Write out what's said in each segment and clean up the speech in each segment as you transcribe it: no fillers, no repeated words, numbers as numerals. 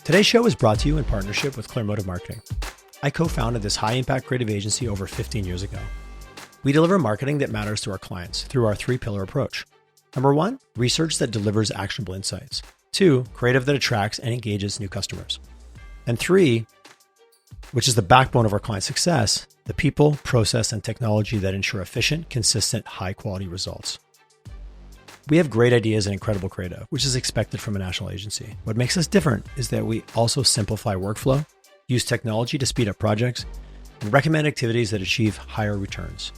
Today's show is brought to you in partnership with Clearmotive Marketing. I co-founded this high-impact creative agency over 15 years ago. We deliver marketing that matters to our clients through our three-pillar approach. Number one, research that delivers actionable insights. Two, creative that attracts and engages new customers. And three, which is the backbone of our client success, the people, process, and technology that ensure efficient, consistent, high-quality results. We have great ideas and incredible creative, which is expected from a national agency. What makes us different is that we also simplify workflow, use technology to speed up projects, and recommend activities that achieve higher returns.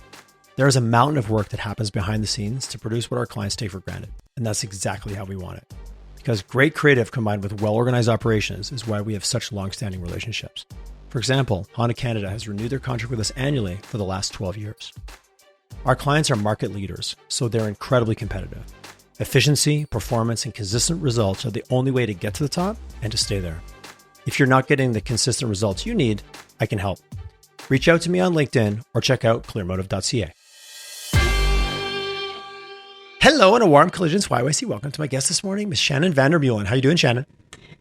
There is a mountain of work that happens behind the scenes to produce what our clients take for granted, and that's exactly how we want it. Because great creative combined with well-organized operations is why we have such long-standing relationships. For example, Honda Canada has renewed their contract with us annually for the last 12 years. Our clients are market leaders, so they're incredibly competitive. Efficiency, performance, and consistent results are the only way to get to the top and to stay there. If you're not getting the consistent results you need, I can help. Reach out to me on LinkedIn or check out clearmotive.ca. Hello and a warm collisions YYC. Welcome to my guest this morning, Ms. Shannon Vander Meulen. How are you doing, Shannon?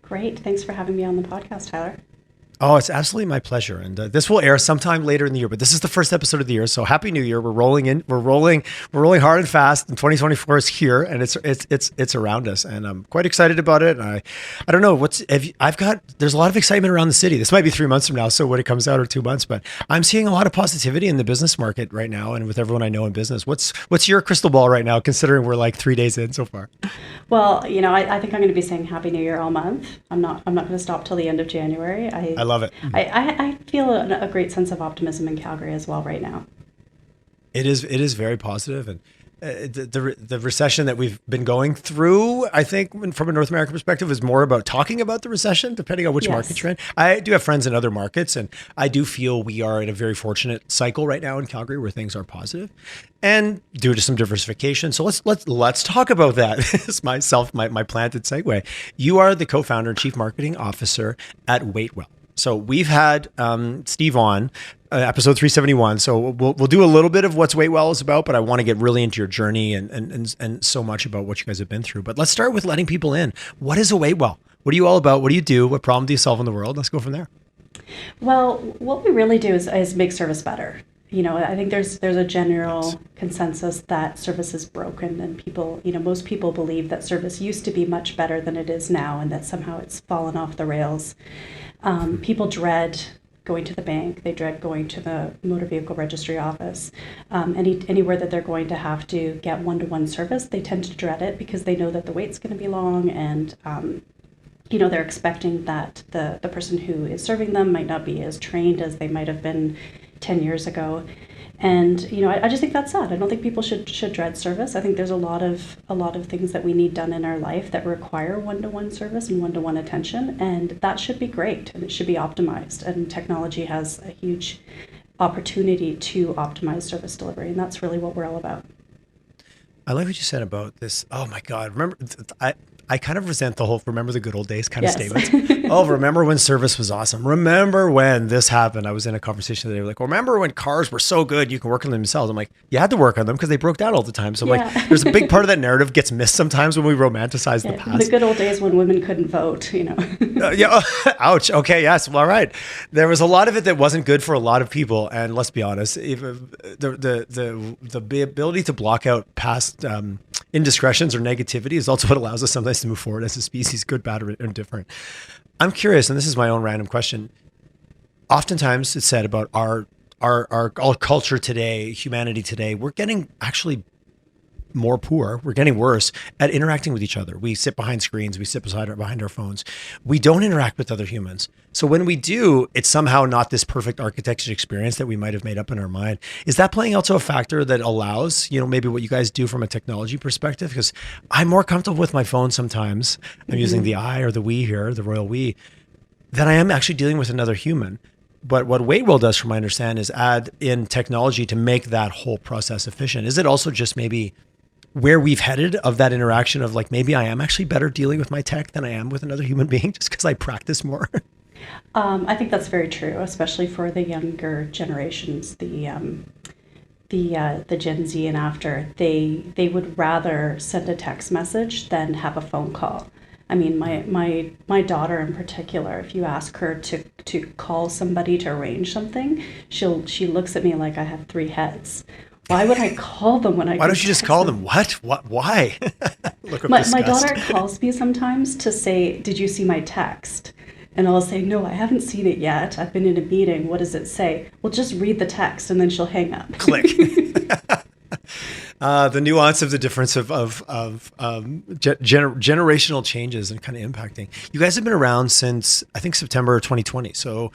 Great. Thanks for having me on the podcast, Tyler. Oh, it's absolutely my pleasure. And this will air sometime later in the year, but this is the first episode of the year. So happy New Year. We're rolling hard and fast. And 2024 is here and it's around us. And I'm quite excited about it. And I don't know there's a lot of excitement around the city. This might be 3 months from now. So when it comes out, or 2 months, but I'm seeing a lot of positivity in the business market right now. And with everyone I know in business, what's your crystal ball right now, considering we're like 3 days in so far? Well, I think I'm going to be saying Happy New Year all month. I'm not going to stop till the end of January. I love it. I feel a great sense of optimism in Calgary as well right now. It is very positive, and the recession that we've been going through, I think, from a North American perspective, is more about talking about the recession, depending on which market you're in. I do have friends in other markets, and I do feel we are in a very fortunate cycle right now in Calgary where things are positive, and due to some diversification. So let's talk about that. It's my planted segue. You are the co-founder and chief marketing officer at WaitWell. So we've had Steve on episode 371. So we'll do a little bit of what's WaitWell is about, but I want to get really into your journey and so much about what you guys have been through. But let's start with letting people in. What is a WaitWell? What are you all about? What do you do? What problem do you solve in the world? Let's go from there. Well, what we really do is make service better. I think there's a general consensus that service is broken, and most people believe that service used to be much better than it is now, and that somehow it's fallen off the rails. People dread going to the bank. They dread going to the motor vehicle registry office. Anywhere that they're going to have to get one-to-one service, they tend to dread it because they know that the wait's going to be long, and they're expecting that the person who is serving them might not be as trained as they might have been 10 years ago. And I just think that's sad. I don't think people should dread service. I think there's a lot of things that we need done in our life that require one-to-one service and one-to-one attention, and that should be great and it should be optimized. And technology has a huge opportunity to optimize service delivery, and that's really what we're all about. I like what you said about this. Oh my God! Remember, I kind of resent the whole "remember the good old days" kind of statements. Oh, remember when service was awesome? Remember when this happened? I was in a conversation today, like, remember when cars were so good you can work on them themselves? I'm like, you had to work on them because they broke down all the time. So like, there's a big part of that narrative gets missed sometimes when we romanticize the past. The good old days when women couldn't vote, Ouch. Okay. Yes. Well, all right. There was a lot of it that wasn't good for a lot of people, and let's be honest, the ability to block out past indiscretions or negativity is also what allows us sometimes to move forward as a species, good, bad, or indifferent. I'm curious, and this is my own random question. Oftentimes it's said about our culture today, humanity today, we're getting actually more poor. We're getting worse at interacting with each other. We sit behind screens. We sit behind our phones. We don't interact with other humans. So when we do, it's somehow not this perfect architecture experience that we might have made up in our mind. Is that playing also a factor that allows, maybe what you guys do from a technology perspective? Because I'm more comfortable with my phone sometimes. I'm using the I or the we here, the royal we, than I am actually dealing with another human. But what WaitWell does, from my understanding, is add in technology to make that whole process efficient. Is it also just maybe where we've headed of that interaction of like, maybe I am actually better dealing with my tech than I am with another human being just because I practice more? I think that's very true, especially for the younger generations. the Gen Z and after, they would rather send a text message than have a phone call. I mean, my daughter in particular, if you ask her to call somebody to arrange something, she looks at me like I have three heads. Why would I call them when I? Why don't you just call them? What? Why? Look up my daughter calls me sometimes to say, "Did you see my text?" And I'll say, "No, I haven't seen it yet. I've been in a meeting. What does it say?" Well, just read the text, and then she'll hang up. Click. The nuance of the difference of generational changes and kind of impacting. You guys have been around since, I think, September 2020. So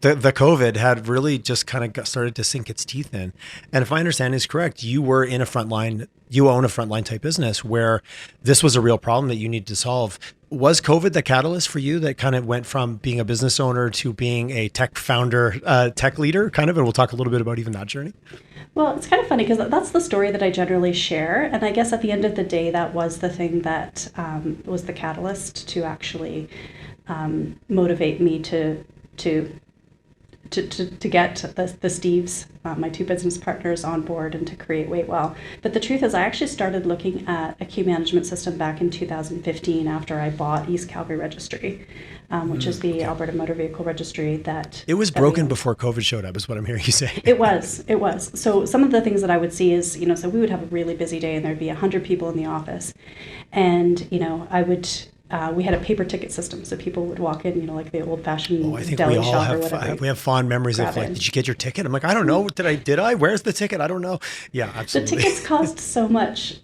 the COVID had really just kind of started to sink its teeth in. And if my understanding is correct, you were in a frontline, you own a frontline type business where this was a real problem that you needed to solve. Was COVID the catalyst for you that kind of went from being a business owner to being a tech founder, tech leader kind of? And we'll talk a little bit about even that journey. Well, it's kind of funny because that's the story that I generally share. And I guess at the end of the day, that was the thing that was the catalyst to actually motivate me to get the Steves, my two business partners, on board and to create WaitWell. But the truth is, I actually started looking at a queue management system back in 2015 after I bought East Calgary Registry, which is the Alberta Motor Vehicle Registry that... It was broken before COVID showed up, is what I'm hearing you say. It was. So some of the things that I would see is, so we would have a really busy day and there'd be 100 people in the office. And, I would... we had a paper ticket system, so people would walk in, like the old-fashioned deli shop or whatever. We have fond memories of like, did you get your ticket? I'm like, I don't know. Did I? Where's the ticket? I don't know. Yeah, absolutely. The tickets caused so much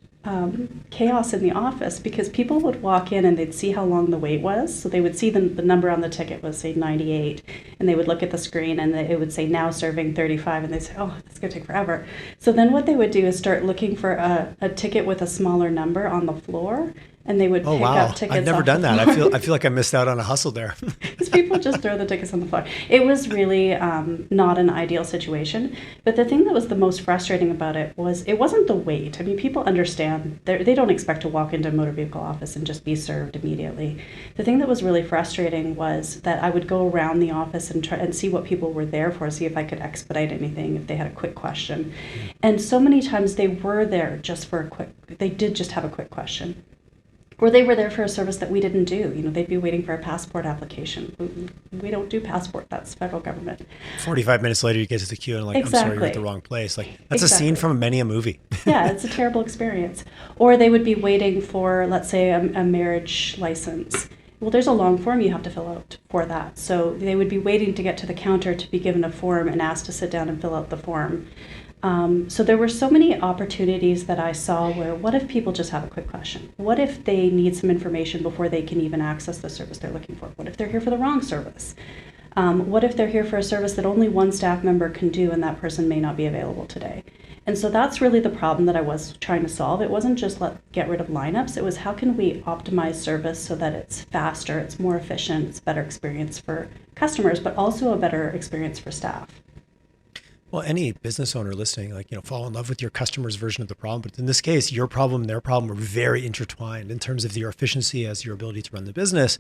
chaos in the office because people would walk in and they'd see how long the wait was. So they would see the number on the ticket was, say, 98, and they would look at the screen and it would say now serving 35, and they'd say, oh, that's going to take forever. So then what they would do is start looking for a ticket with a smaller number on the floor. And they would pick up tickets. I've never done that. I feel like I missed out on a hustle there. Because people just throw the tickets on the floor. It was really not an ideal situation. But the thing that was the most frustrating about it was it wasn't the wait. I mean, people understand. They don't expect to walk into a motor vehicle office and just be served immediately. The thing that was really frustrating was that I would go around the office and try and see what people were there for, see if I could expedite anything, if they had a quick question. And so many times they were there just for they did just have a quick question. Or they were there for a service that we didn't do. They'd be waiting for a passport application. We don't do passport. That's federal government. 45 minutes later, you get to the queue and I'm sorry, you're at the wrong place. Like that's a scene from many a movie. Yeah, it's a terrible experience. Or they would be waiting for, let's say, a marriage license. Well, there's a long form you have to fill out for that. So they would be waiting to get to the counter to be given a form and asked to sit down and fill out the form. So there were so many opportunities that I saw where, what if people just have a quick question? What if they need some information before they can even access the service they're looking for? What if they're here for the wrong service? What if they're here for a service that only one staff member can do and that person may not be available today? And so that's really the problem that I was trying to solve. It wasn't just get rid of lineups. It was how can we optimize service so that it's faster, it's more efficient, it's a better experience for customers, but also a better experience for staff. Well, any business owner listening, fall in love with your customer's version of the problem. But in this case, your problem and their problem are very intertwined in terms of your efficiency as your ability to run the business.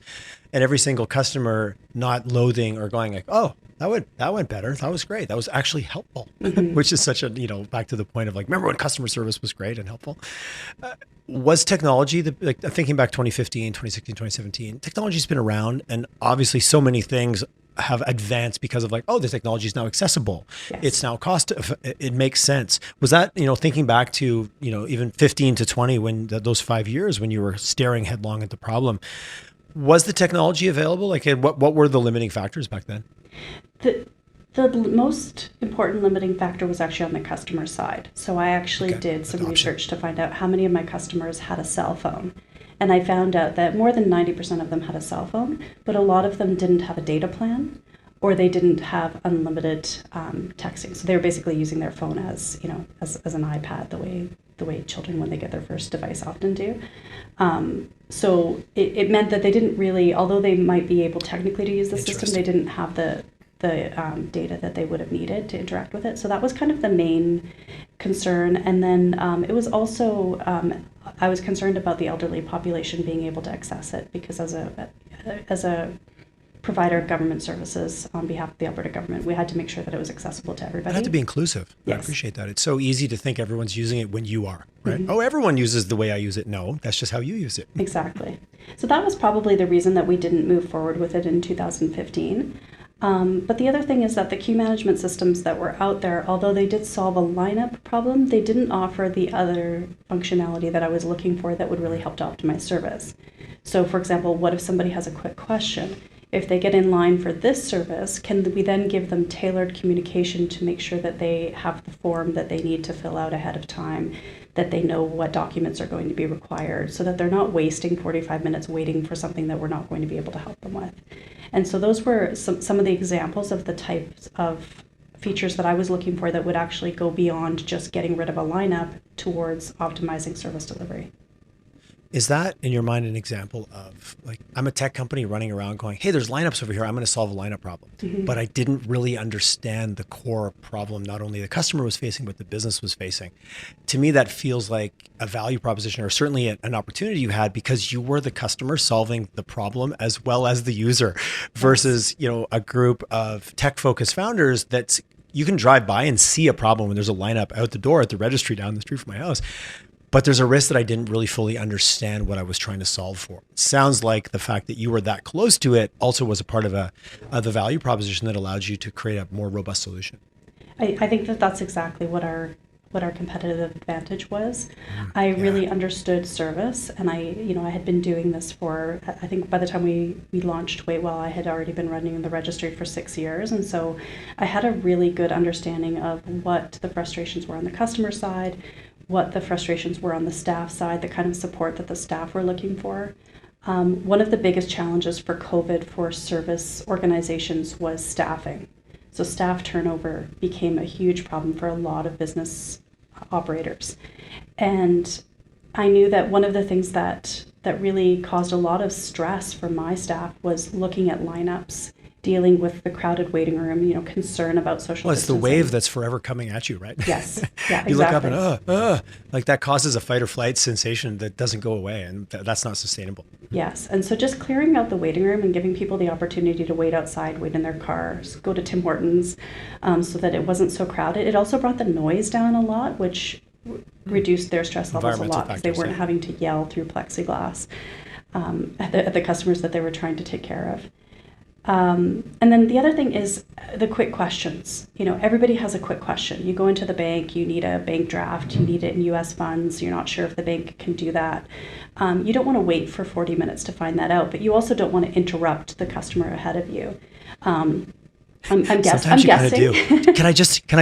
And every single customer not loathing or going like, oh, that went better. That was great. That was actually helpful, which is such a, back to the point of remember when customer service was great and helpful. Was technology, thinking back 2015, 2016, 2017, technology's been around and obviously so many things have advanced because of the technology is now accessible. Yes. It's now it makes sense. Was that, thinking back to, even 15 to 20, when those 5 years when you were staring headlong at the problem, was the technology available? What were the limiting factors back then? The most important limiting factor was actually on the customer side. So I actually did some research to find out how many of my customers had a cell phone. And I found out that more than 90% of them had a cell phone, but a lot of them didn't have a data plan, or they didn't have unlimited texting. So they were basically using their phone as an iPad, the way children when they get their first device often do. So it meant that they didn't really, although they might be able technically to use the system, they didn't have the data that they would have needed to interact with it. So that was kind of the main concern. And then it was also, I was concerned about the elderly population being able to access it because as a provider of government services on behalf of the Alberta government. We had to make sure that it was accessible to everybody. It had to be inclusive. Yes. I appreciate that. It's so easy to think everyone's using it when you are, right? Oh, everyone uses the way I use it. No, that's just how you use it. Exactly. So that was probably the reason that we didn't move forward with it in 2015. But the other thing is that the queue management systems that were out there, although they did solve a lineup problem, they didn't offer the other functionality that I was looking for that would really help to optimize service. So for example, what if somebody has a quick question? If they get in line for this service, can we then give them tailored communication to make sure that they have the form that they need to fill out ahead of time, that they know what documents are going to be required, so that they're not wasting 45 minutes waiting for something that we're not going to be able to help them with. And so those were some of the examples of the types of features that I was looking for that would actually go beyond just getting rid of a lineup towards optimizing service delivery. Is that, in your mind, an example of, like, I'm a tech company running around going, hey, there's lineups over here. I'm going to solve a lineup problem. But I didn't really understand the core problem, not only the customer was facing, but the business was facing. To me, that feels like a value proposition, or certainly an opportunity you had, because you were the customer solving the problem as well as the user, versus, a group of tech-focused founders that's, you can drive by and see a problem when there's a lineup out the door at the registry down the street from my house. But there's a risk that I didn't really fully understand what I was trying to solve for. It sounds like the fact that you were that close to it also was a part of the value proposition that allowed you to create a more robust solution. I think that that's exactly what our competitive advantage was. I really understood service, and I had been doing this for, I think by the time we launched WaitWell, I had already been running the registry for 6 years. And so I had a really good understanding of what the frustrations were on the customer side, what the frustrations were on the staff side, the kind of support that the staff were looking for. One of the biggest challenges for COVID for service organizations was staffing. So staff turnover became a huge problem for a lot of business operators. And I knew that one of the things that really caused a lot of stress for my staff was looking at lineups, dealing with the crowded waiting room, concern about social distancing. It's the wave that's forever coming at you, right? Yes, yeah, exactly. You look up and, like that causes a fight or flight sensation that doesn't go away, and that's not sustainable. Yes, and so just clearing out the waiting room and giving people the opportunity to wait outside, wait in their cars, go to Tim Hortons, so that it wasn't so crowded. It also brought the noise down a lot, which reduced their stress levels a lot, because they weren't having to yell through plexiglass at the customers that they were trying to take care of. And then the other thing is the quick questions. Everybody has a quick question. You go into the bank, you need a bank draft, you need it in US funds, you're not sure if the bank can do that. You don't want to wait for 40 minutes to find that out, but you also don't want to interrupt the customer ahead of you. I'm Sometimes you kind of do. Can I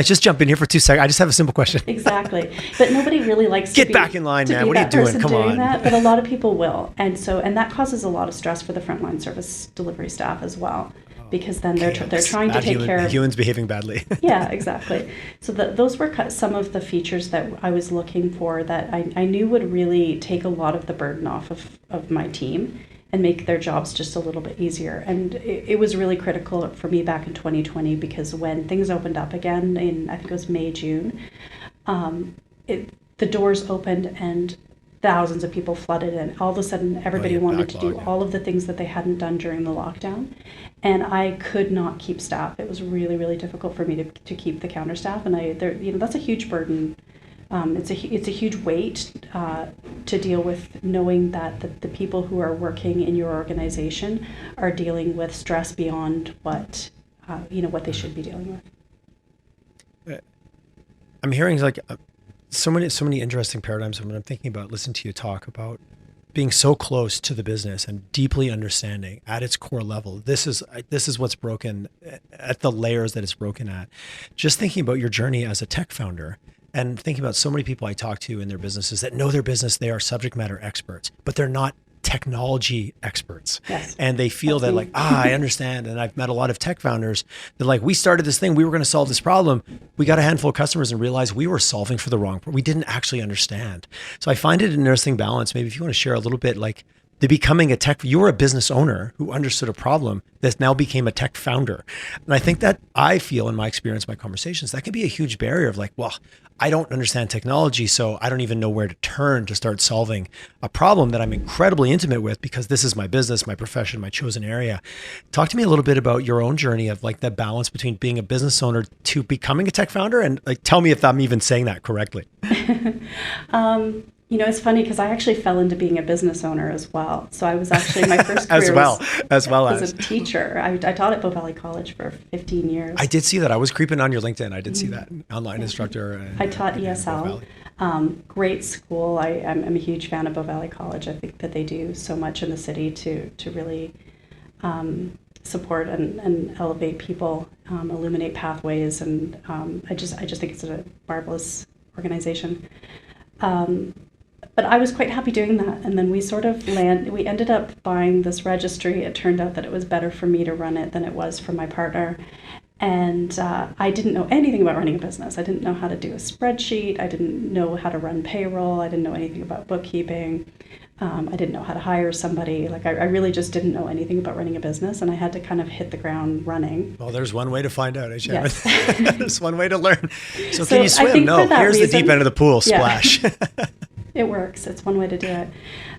just jump in here for 2 seconds? I just have a simple question. Exactly. But nobody really likes Get back in line, man. What are you doing? Come on. That, but a lot of people will. And that causes a lot of stress for the frontline service delivery staff as well, because then they're trying to take care of humans behaving badly. Yeah, exactly. So those were some of the features that I was looking for that I knew would really take a lot of the burden off of my team and make their jobs just a little bit easier. And it was really critical for me back in 2020, because when things opened up again in, I think it was May, June, the doors opened and thousands of people flooded in. All of a sudden, everybody wanted to do all of the things that they hadn't done during the lockdown. And I could not keep staff. It was really, really difficult for me to keep the counter staff. And that's a huge burden. It's a huge weight to deal with, knowing that the people who are working in your organization are dealing with stress beyond what they should be dealing with. I'm hearing so many interesting paradigms when I'm thinking about listening to you talk about being so close to the business and deeply understanding at its core level. This is what's broken at the layers that it's broken at. Just thinking about your journey as a tech founder, and thinking about so many people I talk to in their businesses that know their business, they are subject matter experts, but they're not technology experts. Yes. And they feel that I understand. And I've met a lot of tech founders that we started this thing, we were going to solve this problem. We got a handful of customers and realized we were solving for the wrong problem. We didn't actually understand. So I find it an interesting balance. Maybe if you want to share a little bit, the becoming a tech, you were a business owner who understood a problem that now became a tech founder. And I think that I feel in my experience, my conversations, that can be a huge barrier of like, well, I don't understand technology, so I don't even know where to turn to start solving a problem that I'm incredibly intimate with because this is my business, my profession, my chosen area. Talk to me a little bit about your own journey of like the balance between being a business owner to becoming a tech founder, and like tell me if I'm even saying that correctly. It's funny because I actually fell into being a business owner as well. So I was actually, my first career as a teacher. I taught at Bow Valley College for 15 years. I did see that. I was creeping on your LinkedIn. I did see that. Online instructor. I taught ESL. Great school. I'm a huge fan of Bow Valley College. I think that they do so much in the city to really support and elevate people, illuminate pathways, and I just think it's a marvelous organization. But I was quite happy doing that, and then we we ended up buying this registry. It turned out that it was better for me to run it than it was for my partner, and I didn't know anything about running a business. I didn't know how to do a spreadsheet. I didn't know how to run payroll. I didn't know anything about bookkeeping. I didn't know how to hire somebody. Like I really just didn't know anything about running a business, and I had to kind of hit the ground running. Well, there's one way to find out, Shannon. Yes. There's one way to learn. So can you swim? No, here's the deep end of the pool, splash. Yeah. It works. It's one way to do it.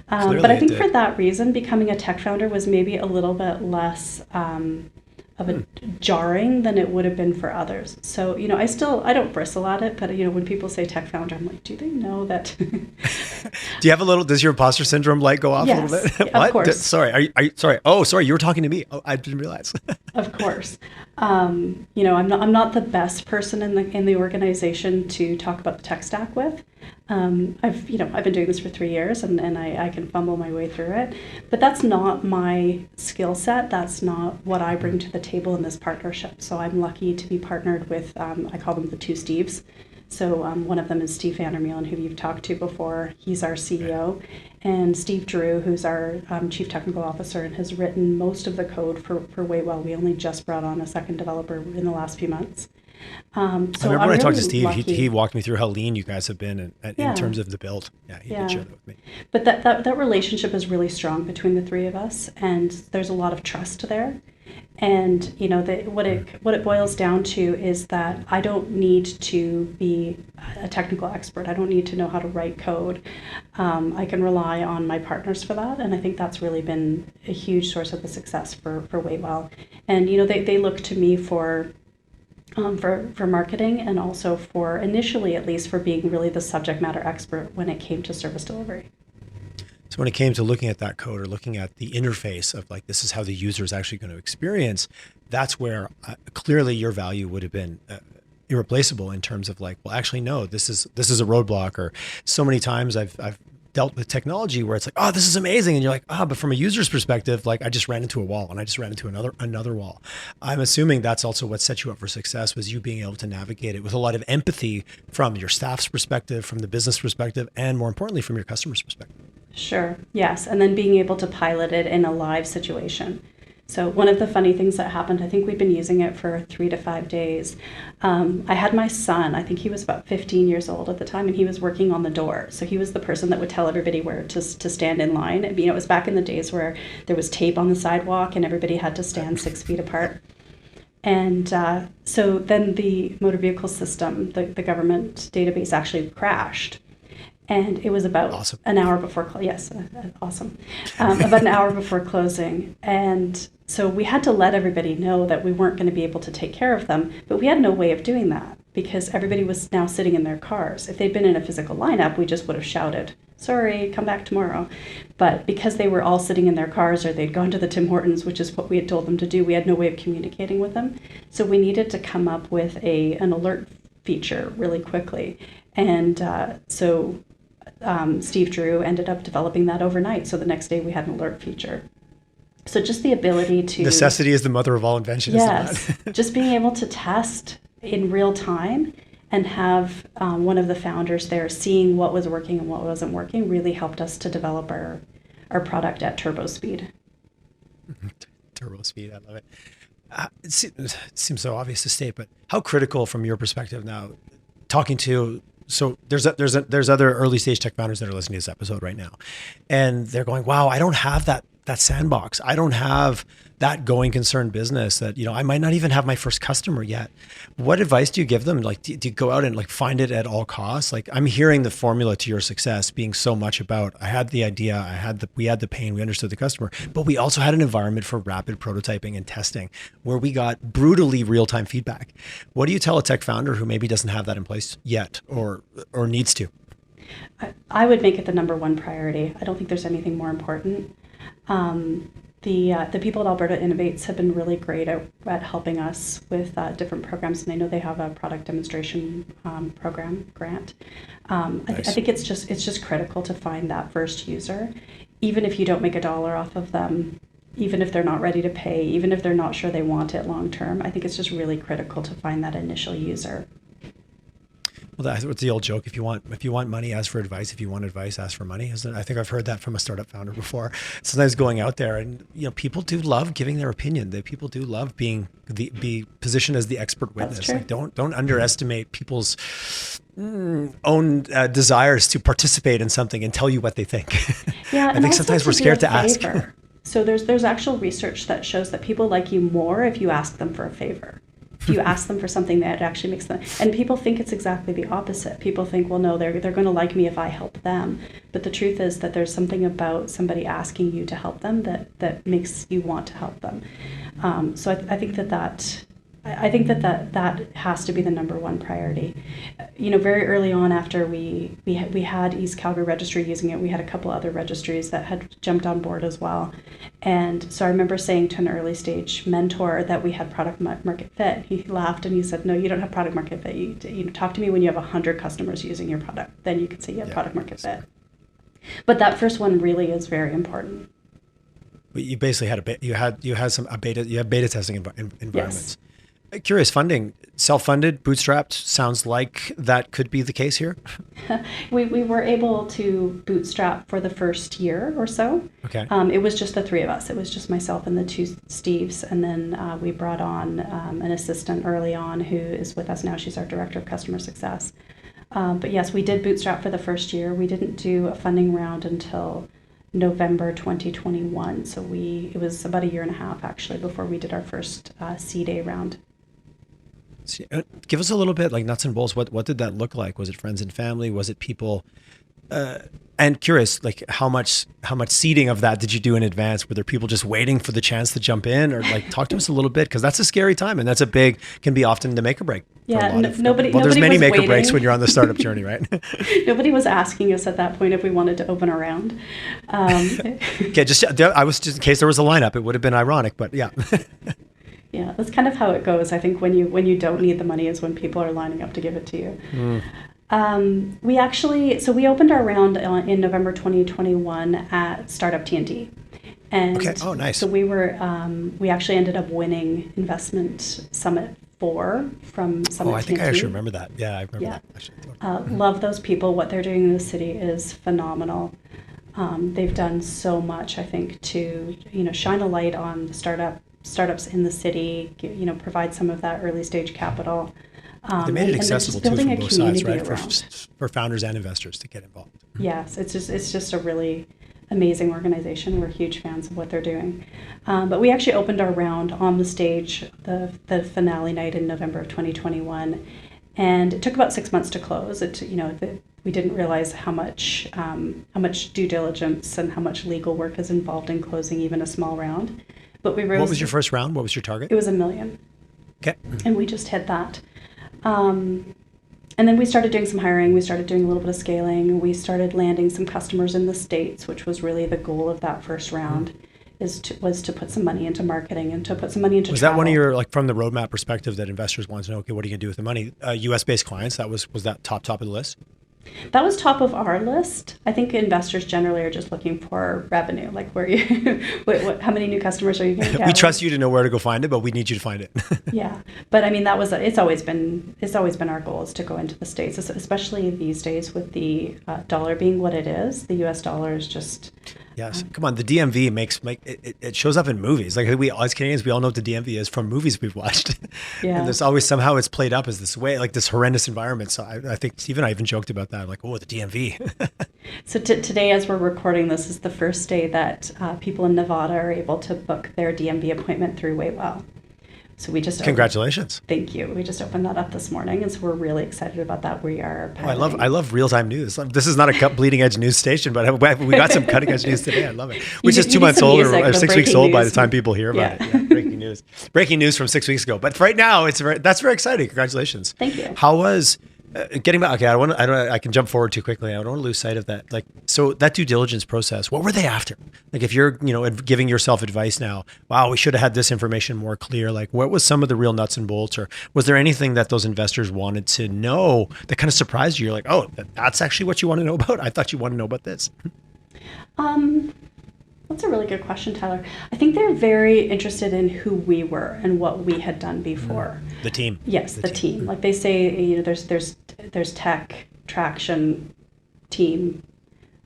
But I think for that reason, becoming a tech founder was maybe a little bit less of a jarring than it would have been for others. So, I don't bristle at it, but, when people say tech founder, I'm like, do they know that? Do you have does your imposter syndrome light go off a little bit? Of course. Sorry. Sorry. Oh, sorry. You were talking to me. Oh, I didn't realize. Of course. I'm not the best person in the organization to talk about the tech stack with. I've been doing this for 3 years and I can fumble my way through it, but that's not my skill set. That's not what I bring to the table in this partnership. So I'm lucky to be partnered with, I call them the two Steves. So one of them is Steve Vander Meulen, who you've talked to before. He's our CEO. And Steve Drew, who's our Chief Technical Officer and has written most of the code for WaitWell. We only just brought on a second developer in the last few months. I remember when I talked to Steve, he walked me through how lean you guys have been in terms of the build. Yeah, he did share that with me. But that relationship is really strong between the three of us, and there's a lot of trust there. And what it boils down to is that I don't need to be a technical expert. I don't need to know how to write code. I can rely on my partners for that, and I think that's really been a huge source of the success for WaitWell. And they look to me for marketing, and also for, initially at least, for being really the subject matter expert when it came to service delivery. So when it came to looking at that code or looking at the interface of like, this is how the user is actually going to experience, that's where clearly your value would have been irreplaceable in terms of like, well, actually, no, this is a roadblock. Or so many times I've dealt with technology where it's like, oh, this is amazing. And you're like, but from a user's perspective, like I just ran into a wall and I just ran into another wall. I'm assuming that's also what set you up for success, was you being able to navigate it with a lot of empathy from your staff's perspective, from the business perspective, and more importantly, from your customer's perspective. Sure. Yes. And then being able to pilot it in a live situation. So one of the funny things that happened, I think we'd been using it for 3 to 5 days. I had my son, I think he was about 15 years old at the time, and he was working on the door. So he was the person that would tell everybody where to stand in line. It was back in the days where there was tape on the sidewalk and everybody had to stand 6 feet apart. And so then the motor vehicle system, the government database, actually crashed. And it was about an hour before, awesome. About an hour before closing. And so we had to let everybody know that we weren't going to be able to take care of them, but we had no way of doing that because everybody was now sitting in their cars. If they'd been in a physical lineup, we just would have shouted, sorry, come back tomorrow. But because they were all sitting in their cars, or they'd gone to the Tim Hortons, which is what we had told them to do, we had no way of communicating with them. So we needed to come up with an alert feature really quickly. And Steve Drew ended up developing that overnight. So the next day we had an alert feature. So just the ability to... Necessity is the mother of all invention. Yes. Just being able to test in real time and have one of the founders there seeing what was working and what wasn't working really helped us to develop our product at turbo speed. Turbo speed, I love it. It seems so obvious to state, but how critical from your perspective now, talking to So there's other early stage tech founders that are listening to this episode right now, and they're going, "Wow, I don't have that sandbox. I don't have that going concern business that, I might not even have my first customer yet." What advice do you give them? Like, do you go out and like find it at all costs? Like, I'm hearing the formula to your success being so much about, I had the idea, we had the pain, we understood the customer, but we also had an environment for rapid prototyping and testing where we got brutally real-time feedback. What do you tell a tech founder who maybe doesn't have that in place yet or needs to? I would make it the number one priority. I don't think there's anything more important. The people at Alberta Innovates have been really great at helping us with different programs, and I know they have a product demonstration program grant. Nice. I think it's just critical to find that first user, even if you don't make $1 off of them, even if they're not ready to pay, even if they're not sure they want it long term. I think it's just really critical to find that initial user. Well, that's the old joke. If you want money, ask for advice. If you want advice, ask for money. I think I've heard that from a startup founder before. Sometimes going out there, and people do love giving their opinion. People do love being positioned as the expert witness. Like, don't underestimate people's own desires to participate in something and tell you what they think. Yeah, I think sometimes we're scared to ask. So there's actual research that shows that people like you more if you ask them for a favor. If you ask them for something that actually makes them, and people think it's exactly the opposite. People think, well, no, they're going to like me if I help them. But the truth is that there's something about somebody asking you to help them that makes you want to help them. So I think that has to be the number one priority. Very early on, after we had East Calgary Registry using it, we had a couple other registries that had jumped on board as well. And so I remember saying to an early stage mentor that we had product market fit. He laughed and he said, "No, you don't have product market fit. You talk to me when you have 100 customers using your product. Then you can say you have product market fit." But that first one really is very important. But you basically had beta testing environments. Yes. Curious, funding, self-funded, bootstrapped, sounds like that could be the case here. We were able to bootstrap for the first year or so. Okay. It was just the three of us. It was just myself and the two Steves. And then we brought on an assistant early on who is with us now. She's our director of customer success. But yes, we did bootstrap for the first year. We didn't do a funding round until November 2021. So it was about 1.5 years actually before we did our first seed A round. Give us a little bit, like nuts and bolts. What did that look like? Was it friends and family? Was it people? And curious, like how much seeding of that did you do in advance? Were there people just waiting for the chance to jump in, or like talk to us a little bit, because that's a scary time and that's can be often the make or break. Yeah, nobody. Well, there's many make or breaks when you're on the startup journey, right? Nobody was asking us at that point if we wanted to open a round. Okay, I was just in case there was a lineup, it would have been ironic, but yeah. Yeah, that's kind of how it goes. I think when you don't need the money is when people are lining up to give it to you. We opened our round in November 2021 at Startup TNT. And okay. Oh, nice. So we actually ended up winning Investment Summit 4 from Summit TNT. Oh, I think I actually remember that. Yeah, I remember that. Actually. Love those people. What they're doing in the city is phenomenal. They've done so much, I think, to shine a light on the startups in the city, provide some of that early stage capital. They made it accessible too from both sides, right? For founders and investors to get involved. Yes, it's just a really amazing organization. We're huge fans of what they're doing. But we actually opened our round on the stage, the finale night in November of 2021, and it took about 6 months to close. We didn't realize how much due diligence and how much legal work is involved in closing even a small round. But what was your first round? What was your target? It was $1 million. Okay. And we just hit that. And then we started doing some hiring. We started doing a little bit of scaling. We started landing some customers in the States, which was really the goal of that first round, was to put some money into marketing and to put some money into travel. That one of your, like from the roadmap perspective, that investors want to know, okay, what are you going to do with the money? US-based clients, was that top of the list? That was top of our list. I think investors generally are just looking for revenue. Like, how many new customers are you going to get? We trust you to know where to go find it, but we need you to find it. Yeah, but I mean, it's always been our goal is to go into the States, especially these days with the dollar being what it is. The US dollar is just Yes. Come on. The DMV it shows up in movies. Like we, as Canadians, we all know what the DMV is from movies we've watched. Yeah. And there's always somehow it's played up as this way, like this horrendous environment. So I think Steve and I even joked about that. Like, oh, the DMV. So today, as we're recording, this is the first day that people in Nevada are able to book their DMV appointment through WaitWell. So we just Congratulations. Thank you. We just opened that up this morning, and so we're really excited about that. We are. I love real time news. This is not a bleeding edge news station, but we got some cutting edge news today. I love it. Which is 2 months old or 6 weeks old by the time people hear about it. Yeah, breaking news. Breaking news from 6 weeks ago. But right now, that's very exciting. Congratulations. Thank you. How was getting back? Okay, I can jump forward too quickly. I don't want to lose sight of that. Like, so that due diligence process, what were they after? Like, if you're, giving yourself advice now, wow, we should have had this information more clear. Like, what was some of the real nuts and bolts, or was there anything that those investors wanted to know that kind of surprised you? You're like, oh, that's actually what you want to know about? I thought you want to know about this. That's a really good question, Tyler. I think they're very interested in who we were and what we had done before. The team. Yes, the team. Like they say, there's tech, traction, team.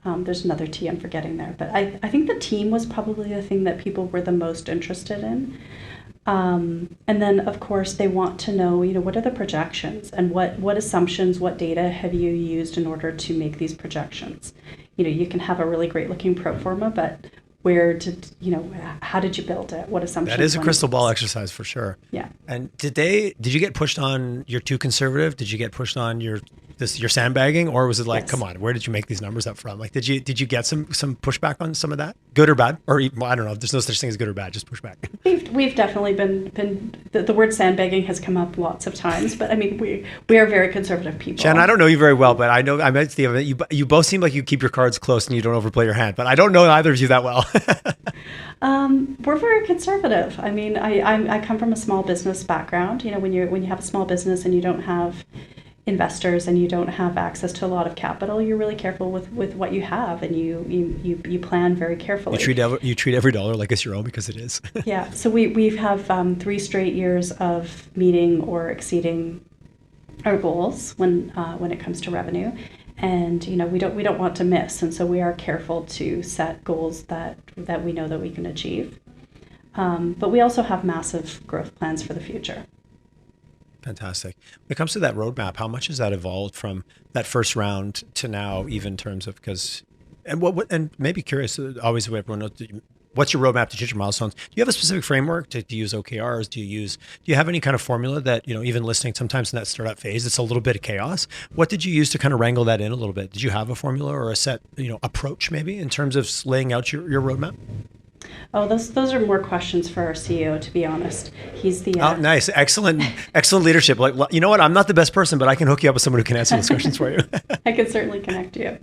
There's another T I'm forgetting there. But I think the team was probably the thing that people were the most interested in. And then, of course, they want to know, what are the projections and what assumptions, what data have you used in order to make these projections? You can have a really great looking pro forma, but how did you build it? What assumptions? That is a crystal ball exercise for sure. Yeah. And did you get pushed on you're too conservative? Did you get pushed on you're sandbagging, or was it like, yes, come on, where did you make these numbers up from? Like, did you get some pushback on some of that, good or bad, or I don't know. There's no such thing as good or bad, just pushback. We've definitely been the word sandbagging has come up lots of times, but I mean we are very conservative people. Shannon, I don't know you very well, but I met Steve. You both seem like you keep your cards close and you don't overplay your hand, but I don't know either of you that well. We're very conservative. I mean, I come from a small business background. When you have a small business and you don't have investors and you don't have access to a lot of capital, you're really careful with what you have, and you plan very carefully. You treat every dollar like it's your own, because it is. Yeah. So we have 3 straight years of meeting or exceeding our goals when it comes to revenue, and we don't want to miss, and so we are careful to set goals that we know that we can achieve. But we also have massive growth plans for the future. Fantastic. When it comes to that roadmap, how much has that evolved from that first round to now, even in terms of, and maybe curious, always what everyone knows, what's your roadmap to hit your milestones? Do you have a specific framework? Do you use OKRs? Do you have any kind of formula that, even listening sometimes in that startup phase, it's a little bit of chaos. What did you use to kind of wrangle that in a little bit? Did you have a formula or a set, approach maybe in terms of laying out your roadmap? Oh, those are more questions for our CEO, to be honest. He's the... Oh, nice. Excellent leadership. Like, you know what? I'm not the best person, but I can hook you up with someone who can answer those questions for you. I can certainly connect you.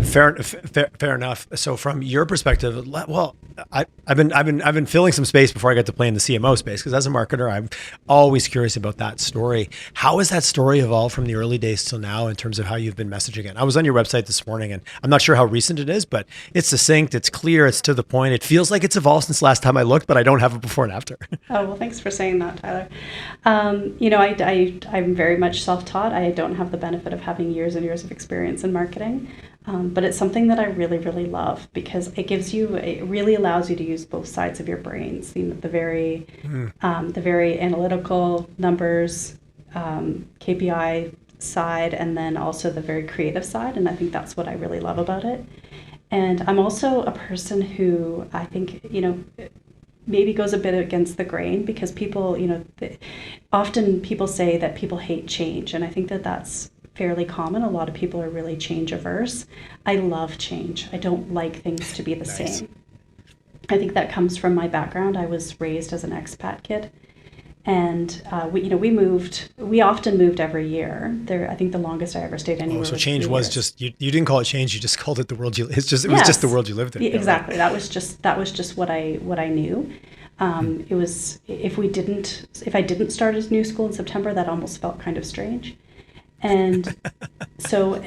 Fair enough. So from your perspective, well, I've been filling some space before I got to play in the CMO space, because as a marketer, I'm always curious about that story. How has that story evolved from the early days till now in terms of how you've been messaging it? I was on your website this morning, and I'm not sure how recent it is, but it's succinct, it's clear, it's to the point. It feels like it's evolved since last time I looked, but I don't have a before and after. Oh, well, thanks for saying that, Tyler. I'm very much self-taught. I don't have the benefit of having years and years of experience in marketing. But it's something that I really, really love, because it really allows you to use both sides of your brains. The very analytical numbers, KPI side, and then also the very creative side. And I think that's what I really love about it. And I'm also a person who I think, maybe goes a bit against the grain, because people, often people say that people hate change. And I think that that's fairly common. A lot of people are really change averse. I love change. I don't like things to be the same. I think that comes from my background. I was raised as an expat kid, and we often moved every year. I think the longest I ever stayed anywhere. So was change 3 was years. just you didn't call it change. You just called it the world you. It was just the world you lived in. Yeah, exactly. That was just what I knew. It was if I didn't start a new school in September, that almost felt kind of strange. And so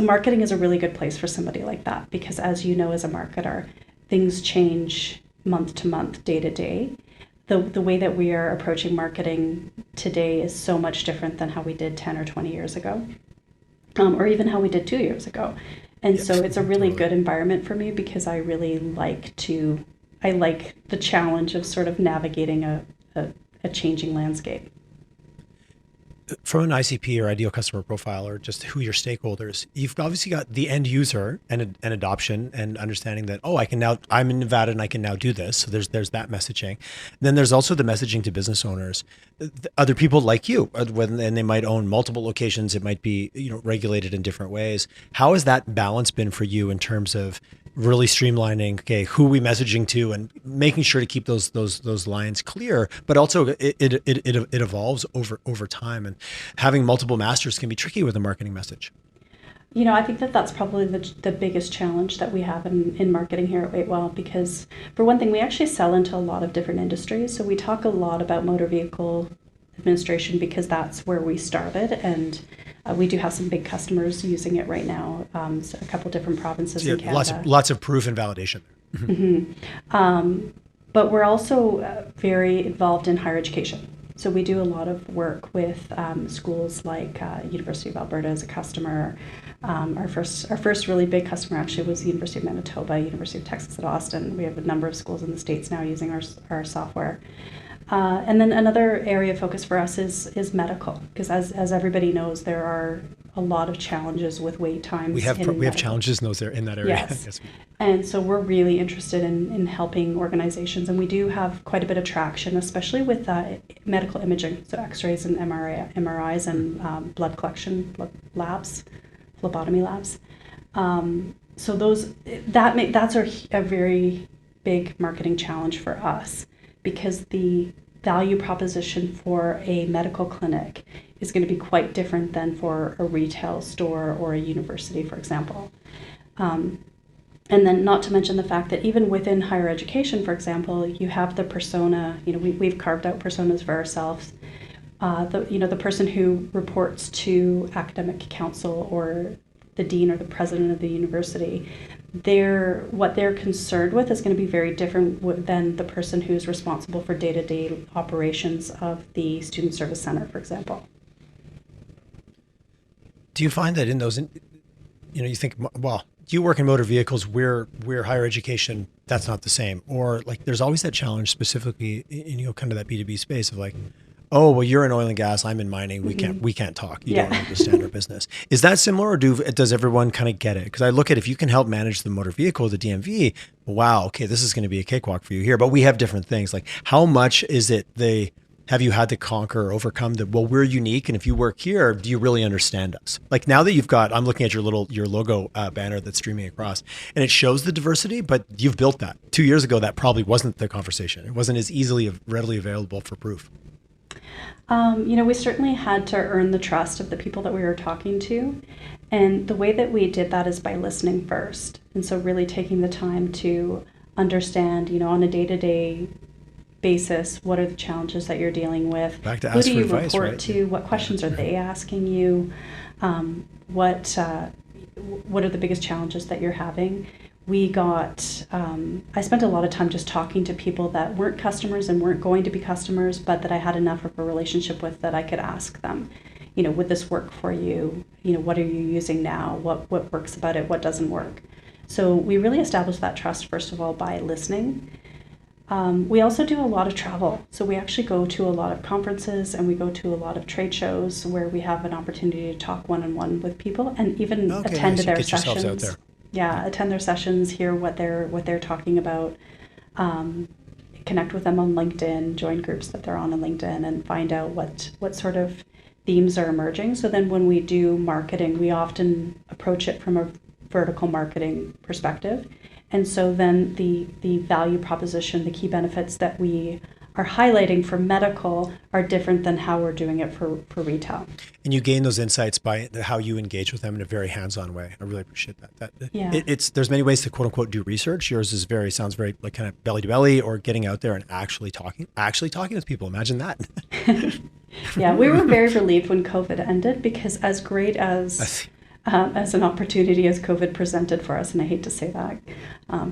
marketing is a really good place for somebody like that, because as you know, as a marketer, things change month to month, day to day. The way that we are approaching marketing today is so much different than how we did 10 or 20 years ago, or even how we did 2 years ago. And so it's a really good environment for me because I really like the challenge of sort of navigating a changing landscape. From an ICP or ideal customer profile, or just who your stakeholders, you've obviously got the end user and adoption and understanding that, oh, I'm in Nevada and I can now do this. So there's that messaging. Then there's also the messaging to business owners, other people like you, and they might own multiple locations. It might be, regulated in different ways. How has that balance been for you in terms of really streamlining, okay, who are we messaging to, and making sure to keep those lines clear, but also it evolves over time, and having multiple masters can be tricky with a marketing message. I think that's probably the biggest challenge that we have in marketing here at WaitWell, because for one thing, we actually sell into a lot of different industries. So we talk a lot about motor vehicle administration because that's where we started, and we do have some big customers using it right now. So a couple different provinces in Canada. Lots of proof and validation. Mm-hmm. But we're also very involved in higher education. So we do a lot of work with schools like University of Alberta as a customer. Our first really big customer actually was the University of Manitoba, University of Texas at Austin. We have a number of schools in the States now using our software. And then another area of focus for us is medical, because as everybody knows, there are a lot of challenges with wait times. We have challenges in that area. Yes. Yes. And so we're really interested in helping organizations, and we do have quite a bit of traction, especially with medical imaging, so X-rays and MRIs and blood collection, labs, phlebotomy labs. So that's a very big marketing challenge for us, because the value proposition for a medical clinic is going to be quite different than for a retail store or a university, for example. And then not to mention the fact that even within higher education, for example, you have the persona, we've carved out personas for ourselves. The person who reports to academic council or the dean or the president of the university, what they're concerned with is going to be very different than the person who's responsible for day-to-day operations of the student service center, for example. Do you find that in those, you think, well, you work in motor vehicles, we're higher education, that's not the same, or like there's always that challenge specifically in kind of that B2B space of like, oh, well, you're in oil and gas, I'm in mining. We can't talk. You don't understand our business. Is that similar, or does everyone kind of get it? Because I look at, if you can help manage the motor vehicle, the DMV, wow, okay, this is going to be a cakewalk for you here. But we have different things. Like, how much is it have you had to conquer or overcome we're unique, and if you work here, do you really understand us? Like, now that I'm looking at your logo banner that's streaming across, and it shows the diversity, but you've built that. 2 years ago, that probably wasn't the conversation. It wasn't as readily available for proof. We certainly had to earn the trust of the people that we were talking to. And the way that we did that is by listening first. And so really taking the time to understand, on a day-to-day basis, what are the challenges that you're dealing with? Back to Who ask do for you advice, report right? to? What questions are they asking you? What are the biggest challenges that you're having? I spent a lot of time just talking to people that weren't customers and weren't going to be customers, but that I had enough of a relationship with that I could ask them, would this work for you? What are you using now? What works about it? What doesn't work? So we really established that trust, first of all, by listening. We also do a lot of travel. So we actually go to a lot of conferences, and we go to a lot of trade shows where we have an opportunity to talk one-on-one with people and even attend to their sessions. Out there. Yeah, attend their sessions, hear what they're talking about, connect with them on LinkedIn, join groups that they're on LinkedIn, and find out what sort of themes are emerging. So then when we do marketing, we often approach it from a vertical marketing perspective. And so then the value proposition, the key benefits that we are highlighting for medical are different than how we're doing it for retail. And you gain those insights by how you engage with them in a very hands-on way. I really appreciate that. Yeah. There's many ways to quote unquote do research. Yours sounds very like kind of belly to belly, or getting out there and actually talking with people. Imagine that. Yeah, we were very relieved when COVID ended, because as great as as an opportunity as COVID presented for us. And I hate to say that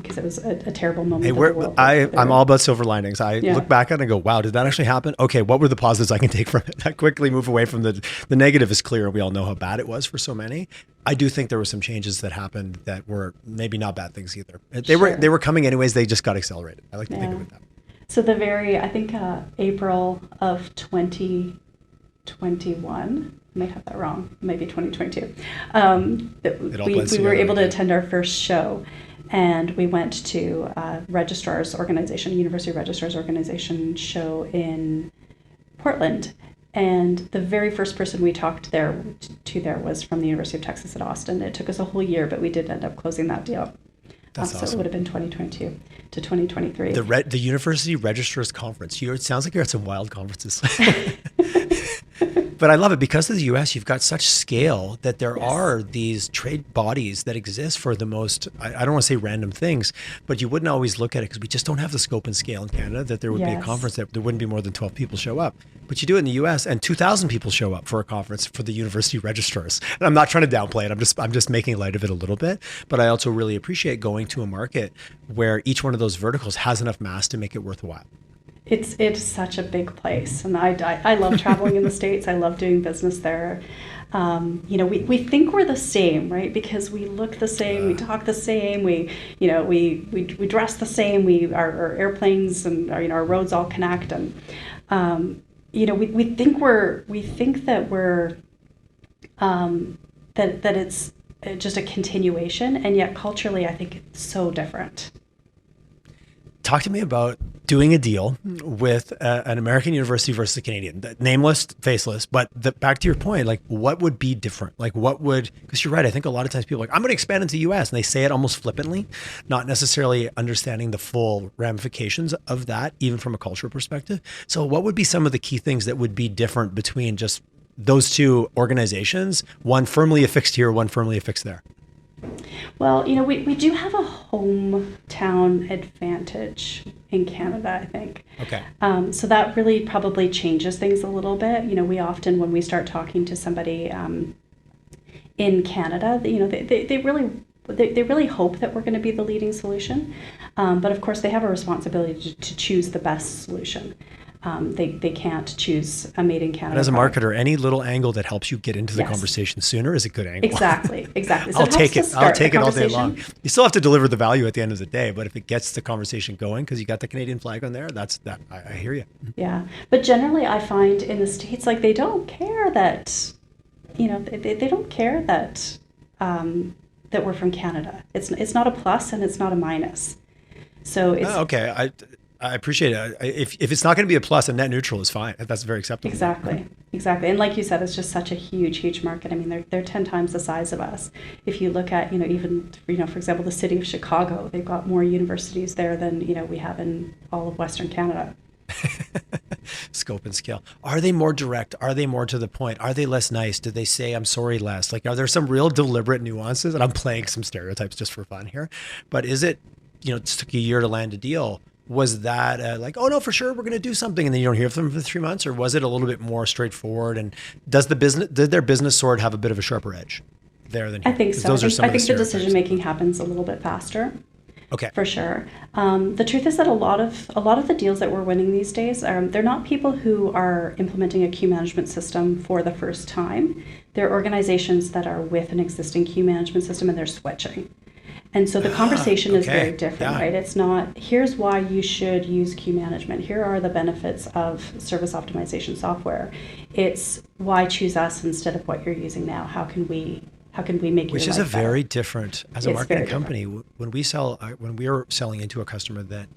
because it was a terrible moment. Hey, of the world I'm all about silver linings. I Yeah. look back at it and go, wow, did that actually happen? Okay, what were the positives I can take from it? I quickly move away from the negative is clear. We all know how bad it was for so many. I do think there were some changes that happened that were maybe not bad things either. They were coming anyways. They just got accelerated. I like to think of it that way. So I think April of 2021, I might have that wrong, maybe 2022, we were able to attend our first show, and we went to Registrar's Organization, University Registrar's Organization show in Portland. And the very first person we talked there was from the University of Texas at Austin. It took us a whole year, but we did end up closing that deal. That's So awesome. it would have been 2022 to 2023. The University Registrars Conference. It sounds like you're at some wild conferences. But I love it because of the US, you've got such scale that there are these trade bodies that exist for the most, I don't want to say random things, but you wouldn't always look at it because we just don't have the scope and scale in Canada that there would be a conference that there wouldn't be more than 12 people show up. But you do it in the US and 2,000 people show up for a conference for the university registrars. And I'm not trying to downplay it. I'm just making light of it a little bit. But I also really appreciate going to a market where each one of those verticals has enough mass to make it worthwhile. It's such a big place, and I love traveling in the States. I love doing business there. We think we're the same, right? Because we look the same, we talk the same, we dress the same, our airplanes and our roads all connect, and we think that we're that it's just a continuation, and yet culturally, I think it's so different. Talk to me about doing a deal with an American university versus a Canadian, nameless, faceless, but back to your point, like what would be different? Like because you're right. I think a lot of times people are like, I'm going to expand into the US, and they say it almost flippantly, not necessarily understanding the full ramifications of that, even from a cultural perspective. So what would be some of the key things that would be different between just those two organizations, one firmly affixed here, one firmly affixed there? Well, we do have a hometown advantage in Canada, I think. Okay. So that really probably changes things a little bit. We often, when we start talking to somebody in Canada, they really hope that we're going to be the leading solution. But of course, they have a responsibility to choose the best solution. They can't choose a made in Canada. But as a product. marketer, any little angle that helps you get into the conversation sooner is a good angle. Exactly. So I'll take it all day long. conversation. You still have to deliver the value at the end of the day, but if it gets the conversation going because you got the Canadian flag on there, that's that. I hear you. Yeah, but generally, I find in the States, like they don't care that, they don't care that that we're from Canada. It's not a plus and it's not a minus. So it's okay. I appreciate it. If it's not going to be a plus, a net neutral is fine. That's very acceptable. Exactly. And like you said, it's just such a huge market. I mean, they're 10 times the size of us. If you look at, even, for example, the city of Chicago, they've got more universities there than, we have in all of Western Canada. Scope and scale. Are they more direct? Are they more to the point? Are they less nice? Do they say, I'm sorry less? Like, are there some real deliberate nuances? And I'm playing some stereotypes just for fun here. But is it, it took a year to land a deal. Was that like, oh no, for sure, we're going to do something, and then you don't hear from them for 3 months, or was it a little bit more straightforward? And did their business sword have a bit of a sharper edge there than here? I think so. I think the decision making happens a little bit faster. Okay, for sure. The truth is that a lot of the deals that we're winning these days, they're not people who are implementing a queue management system for the first time. They're organizations that are with an existing queue management system and they're switching. And so the conversation is very different, right? It's not, here's why you should use queue management. Here are the benefits of service optimization software. It's why choose us instead of what you're using now. How can we make which your is life a very better? different as a marketing company when we are selling into a customer that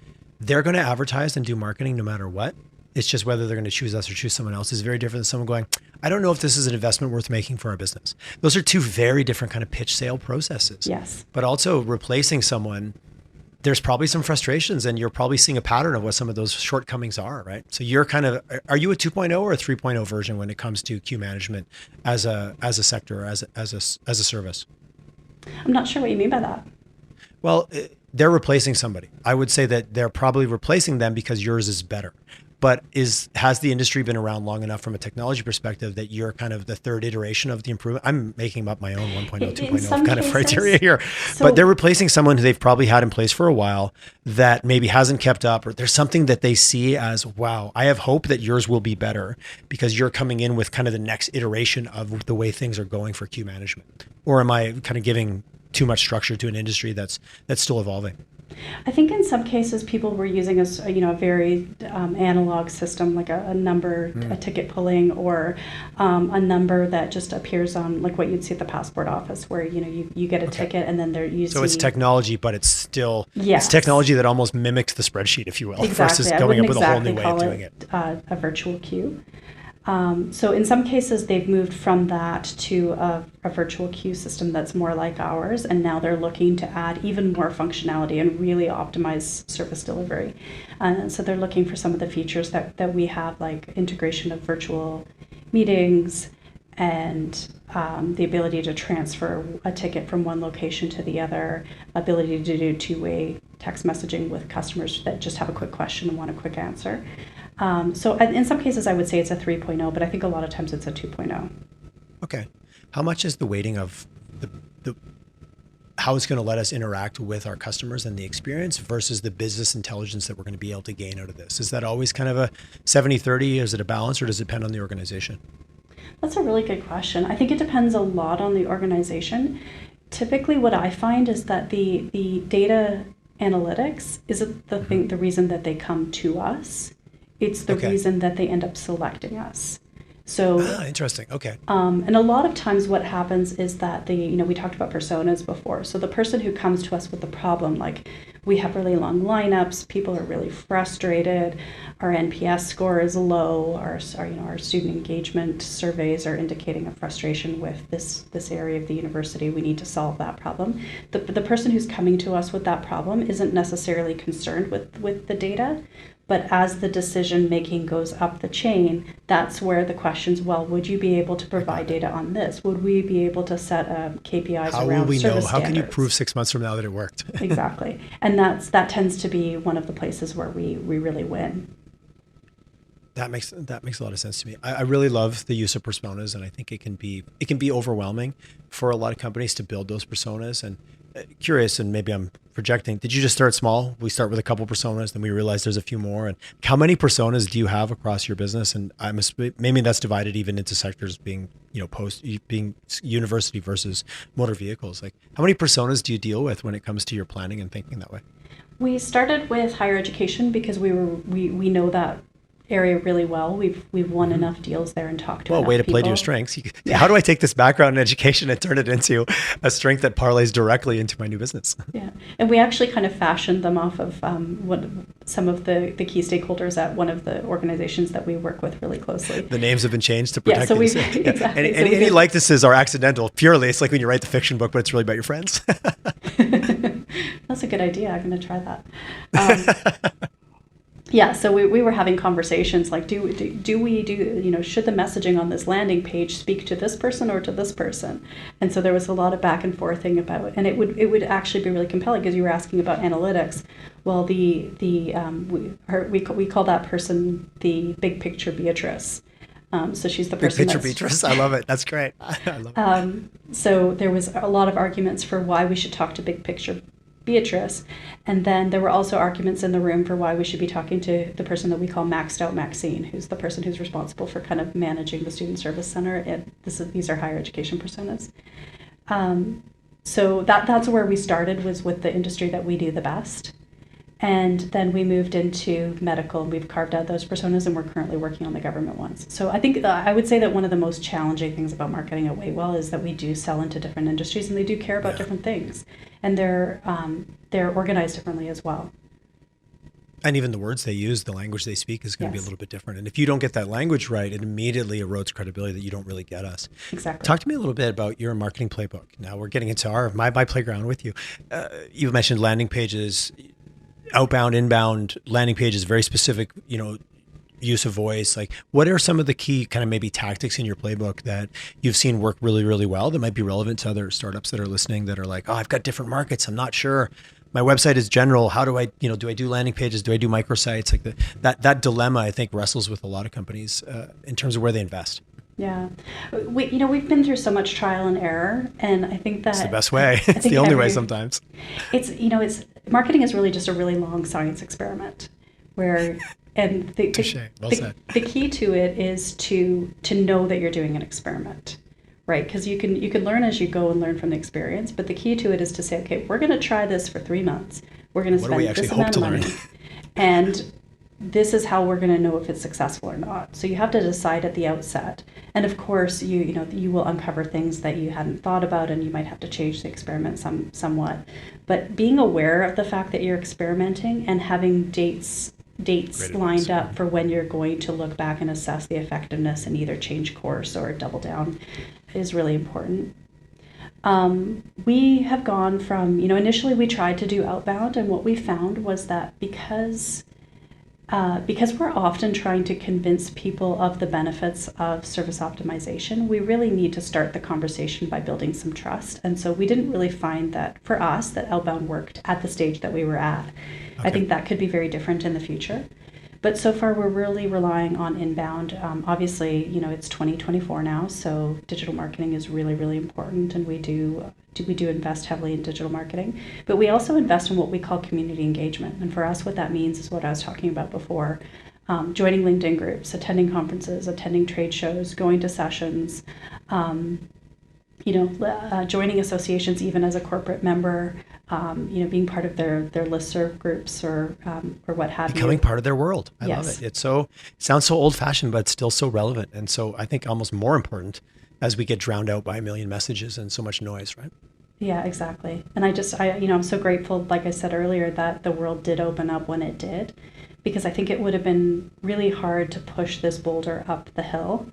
they're going to advertise and do marketing no matter what. It's just whether they're going to choose us or choose someone else is very different than someone going, I don't know if this is an investment worth making for our business. Those are two very different kind of pitch sale processes. Yes. But also replacing someone, there's probably some frustrations, and you're probably seeing a pattern of what some of those shortcomings are, right? So you're are you a 2.0 or a 3.0 version when it comes to queue management as a sector, or as a service? I'm not sure what you mean by that. Well, they're replacing somebody. I would say that they're probably replacing them because yours is better. but has the industry been around long enough from a technology perspective that you're kind of the third iteration of the improvement? I'm making up my own 1.0, 2.0 kind of criteria here, but they're replacing someone who they've probably had in place for a while that maybe hasn't kept up, or there's something that they see as, wow, I have hope that yours will be better because you're coming in with kind of the next iteration of the way things are going for queue management. Or am I kind of giving too much structure to an industry that's still evolving? I think in some cases people were using a very analog system, like a number, a ticket pulling, or a number that just appears on like what you'd see at the passport office, where you get a ticket and then it's technology, but it's still it's technology that almost mimics the spreadsheet, if you will, versus going up with a whole new way of doing it. A virtual queue. So in some cases, they've moved from that to a virtual queue system that's more like ours, and now they're looking to add even more functionality and really optimize service delivery. So they're looking for some of the features that we have, like integration of virtual meetings and the ability to transfer a ticket from one location to the other, ability to do two-way text messaging with customers that just have a quick question and want a quick answer. So in some cases, I would say it's a 3.0, but I think a lot of times it's a 2.0. Okay. How much is the weighting of the how it's going to let us interact with our customers and the experience versus the business intelligence that we're going to be able to gain out of this? Is that always kind of a 70-30? Is it a balance, or does it depend on the organization? That's a really good question. I think it depends a lot on the organization. Typically, what I find is that the data analytics isn't the reason that they come to us. It's the reason that they end up selecting us. So interesting. Okay. And a lot of times what happens is that we talked about personas before. So the person who comes to us with the problem, like we have really long lineups, people are really frustrated, our NPS score is low, our student engagement surveys are indicating a frustration with this area of the university. We need to solve that problem. The person who's coming to us with that problem isn't necessarily concerned with the data. But as the decision making goes up the chain, that's where the questions, well, would you be able to provide data on this? Would we be able to set KPIs How around will we service know? How standards? can you prove 6 months from now that it worked? Exactly. And that tends to be one of the places where we really win. That makes a lot of sense to me. I really love the use of personas, and I think it can be overwhelming for a lot of companies to build those personas. And curious, and maybe I'm projecting, did you just start small? We start with a couple personas, then we realize there's a few more. And how many personas do you have across your business? And maybe that's divided even into sectors, being being university versus motor vehicles. Like, how many personas do you deal with when it comes to your planning and thinking that way? We started with higher education because we know that area really well. We've won enough deals there and talked to enough way to people. play to your strengths. How do I take this background in education and turn it into a strength that parlays directly into my new business? Yeah, and we actually kind of fashioned them off of some of the key stakeholders at one of the organizations that we work with really closely. The names have been changed to protect these. Exactly. Any likenesses are accidental, purely. It's like when you write the fiction book, but it's really about your friends. That's a good idea. I'm going to try that. Yeah, so we were having conversations like, should the messaging on this landing page speak to this person or to this person? And so there was a lot of back and forthing about, and it would actually be really compelling because you were asking about analytics. Well, we call that person the big picture Beatrice. So she's the person. Big picture Beatrice. I love it. That's great. I love it. So there was a lot of arguments for why we should talk to big picture Beatrice, and then there were also arguments in the room for why we should be talking to the person that we call maxed out Maxine, who's the person who's responsible for kind of managing the student service center. And these are higher education personas. So that's where we started, was with the industry that we do the best. And then we moved into medical, and we've carved out those personas, and we're currently working on the government ones. So I think I would say that one of the most challenging things about marketing at WaitWell is that we do sell into different industries, and they do care about different things, and they're organized differently as well. And even the words they use, the language they speak is going to be a little bit different. And if you don't get that language right, it immediately erodes credibility that you don't really get us. Exactly. Talk to me a little bit about your marketing playbook. Now we're getting into my playground with you. You mentioned landing pages. Outbound, inbound landing pages, very specific, use of voice. Like, what are some of the key kind of maybe tactics in your playbook that you've seen work really, really well that might be relevant to other startups that are listening that are like, oh, I've got different markets, I'm not sure. my website is general. How do I, do I do landing pages? Do I do microsites? Like that dilemma, I think, wrestles with a lot of companies in terms of where they invest. Yeah. We've been through so much trial and error, and I think that it's the best way. It's the only way sometimes. It's marketing is really just a really long science experiment where, and the key to it is to know that you're doing an experiment, right? Because you can learn as you go and learn from the experience, but the key to it is to say, okay, we're going to try this for 3 months. We're going to spend this amount of money, and this is how we're going to know if it's successful or not. So you have to decide at the outset. And of course, you will uncover things that you hadn't thought about, and you might have to change the experiment somewhat. But being aware of the fact that you're experimenting and having dates lined up for when you're going to look back and assess the effectiveness and either change course or double down is really important. We have gone from, initially we tried to do outbound, and what we found was that because we're often trying to convince people of the benefits of service optimization, we really need to start the conversation by building some trust. And so we didn't really find that for us that outbound worked at the stage that we were at. Okay. I think that could be very different in the future. But so far we're really relying on inbound. Obviously, it's 2024 now, so digital marketing is really, really important, and we do invest heavily in digital marketing. But we also invest in what we call community engagement. And for us, what that means is what I was talking about before. Joining LinkedIn groups, attending conferences, attending trade shows, going to sessions, joining associations even as a corporate member, being part of their listserv groups or what have you. Becoming part of their world. I love it. It sounds so old fashioned, but it's still so relevant. And so I think almost more important as we get drowned out by a million messages and so much noise, right? Yeah, exactly. And I'm so grateful, like I said earlier, that the world did open up when it did, because I think it would have been really hard to push this boulder up the hill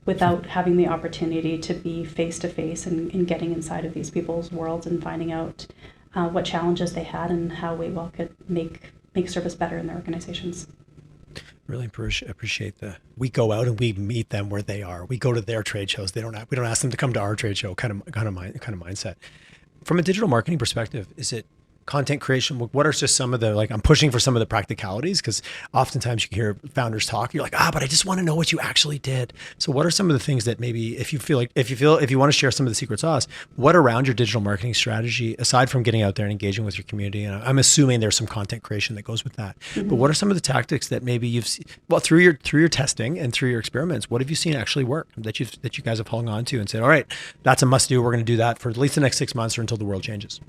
without having the opportunity to be face-to-face and getting inside of these people's worlds and finding out what challenges they had and how WaitWell could make service better in their organizations. Really appreciate we go out and we meet them where they are. We go to their trade shows. We don't ask them to come to our trade show kind of mindset. From a digital marketing perspective, is it content creation? What are just some of the, I'm pushing for some of the practicalities, because oftentimes you hear founders talk, you're like, but I just want to know what you actually did. So what are some of the things that maybe if you want to share some of the secret sauce, what around your digital marketing strategy, aside from getting out there and engaging with your community, and I'm assuming there's some content creation that goes with that, but what are some of the tactics that maybe you've seen, through your testing and through your experiments, what have you seen actually work that you guys have hung on to and said, all right, that's a must do. We're going to do that for at least the next 6 months or until the world changes?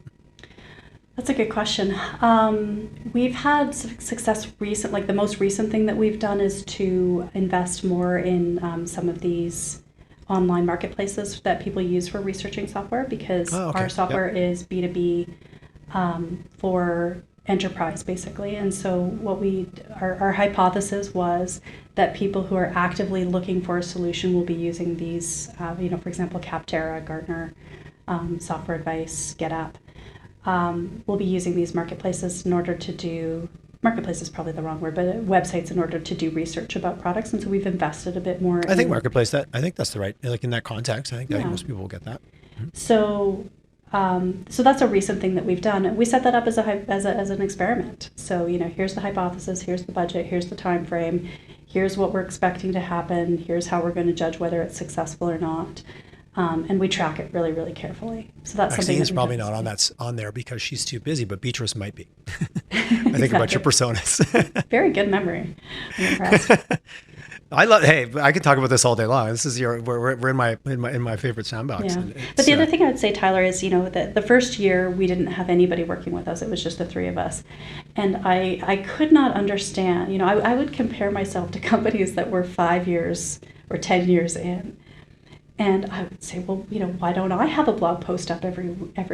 That's a good question. We've had success the most recent thing that we've done is to invest more in some of these online marketplaces that people use for researching software, because our software is B2B for enterprise, basically. And so our hypothesis was that people who are actively looking for a solution will be using these, for example, Capterra, Gartner, Software Advice, GetApp. We'll be using these marketplaces in order to do, marketplace is probably the wrong word, but websites in order to do research about products. And so we've invested a bit more. I think marketplace, I think that's the right, in that context, I think most people will get that. Mm-hmm. So that's a recent thing that we've done. We set that up as an experiment. So, here's the hypothesis, here's the budget, here's the time frame, here's what we're expecting to happen, here's how we're going to judge whether it's successful or not. And we track it really, really carefully. So that's something Maxine's probably not on there because she's too busy, but Beatrice might be. I think about your personas. Very good memory. I'm impressed. I could talk about this all day long. This is we're in my favorite sandbox. Yeah. But the other thing I would say, Tyler, is the first year we didn't have anybody working with us. It was just the three of us, and I could not understand. I would compare myself to companies that were 5 years or 10 years in. And I would say, well, why don't I have a blog post up every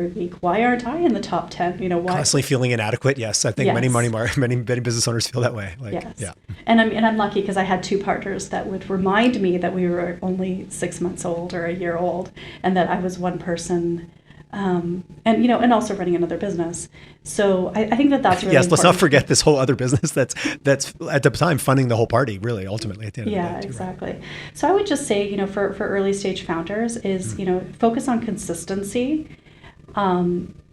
week? Why aren't I in the top 10? Why? Constantly feeling inadequate. Yes, I think many business owners feel that way. Yes. Yeah. And I'm lucky because I had two partners that would remind me that we were only 6 months old or a year old, and that I was one person. And also running another business. So I think that's really important. Let's not forget this whole other business that's at the time funding the whole party, really, ultimately at the end of the day. Yeah, exactly. Right. So I would just say, for early stage founders is, focus on consistency.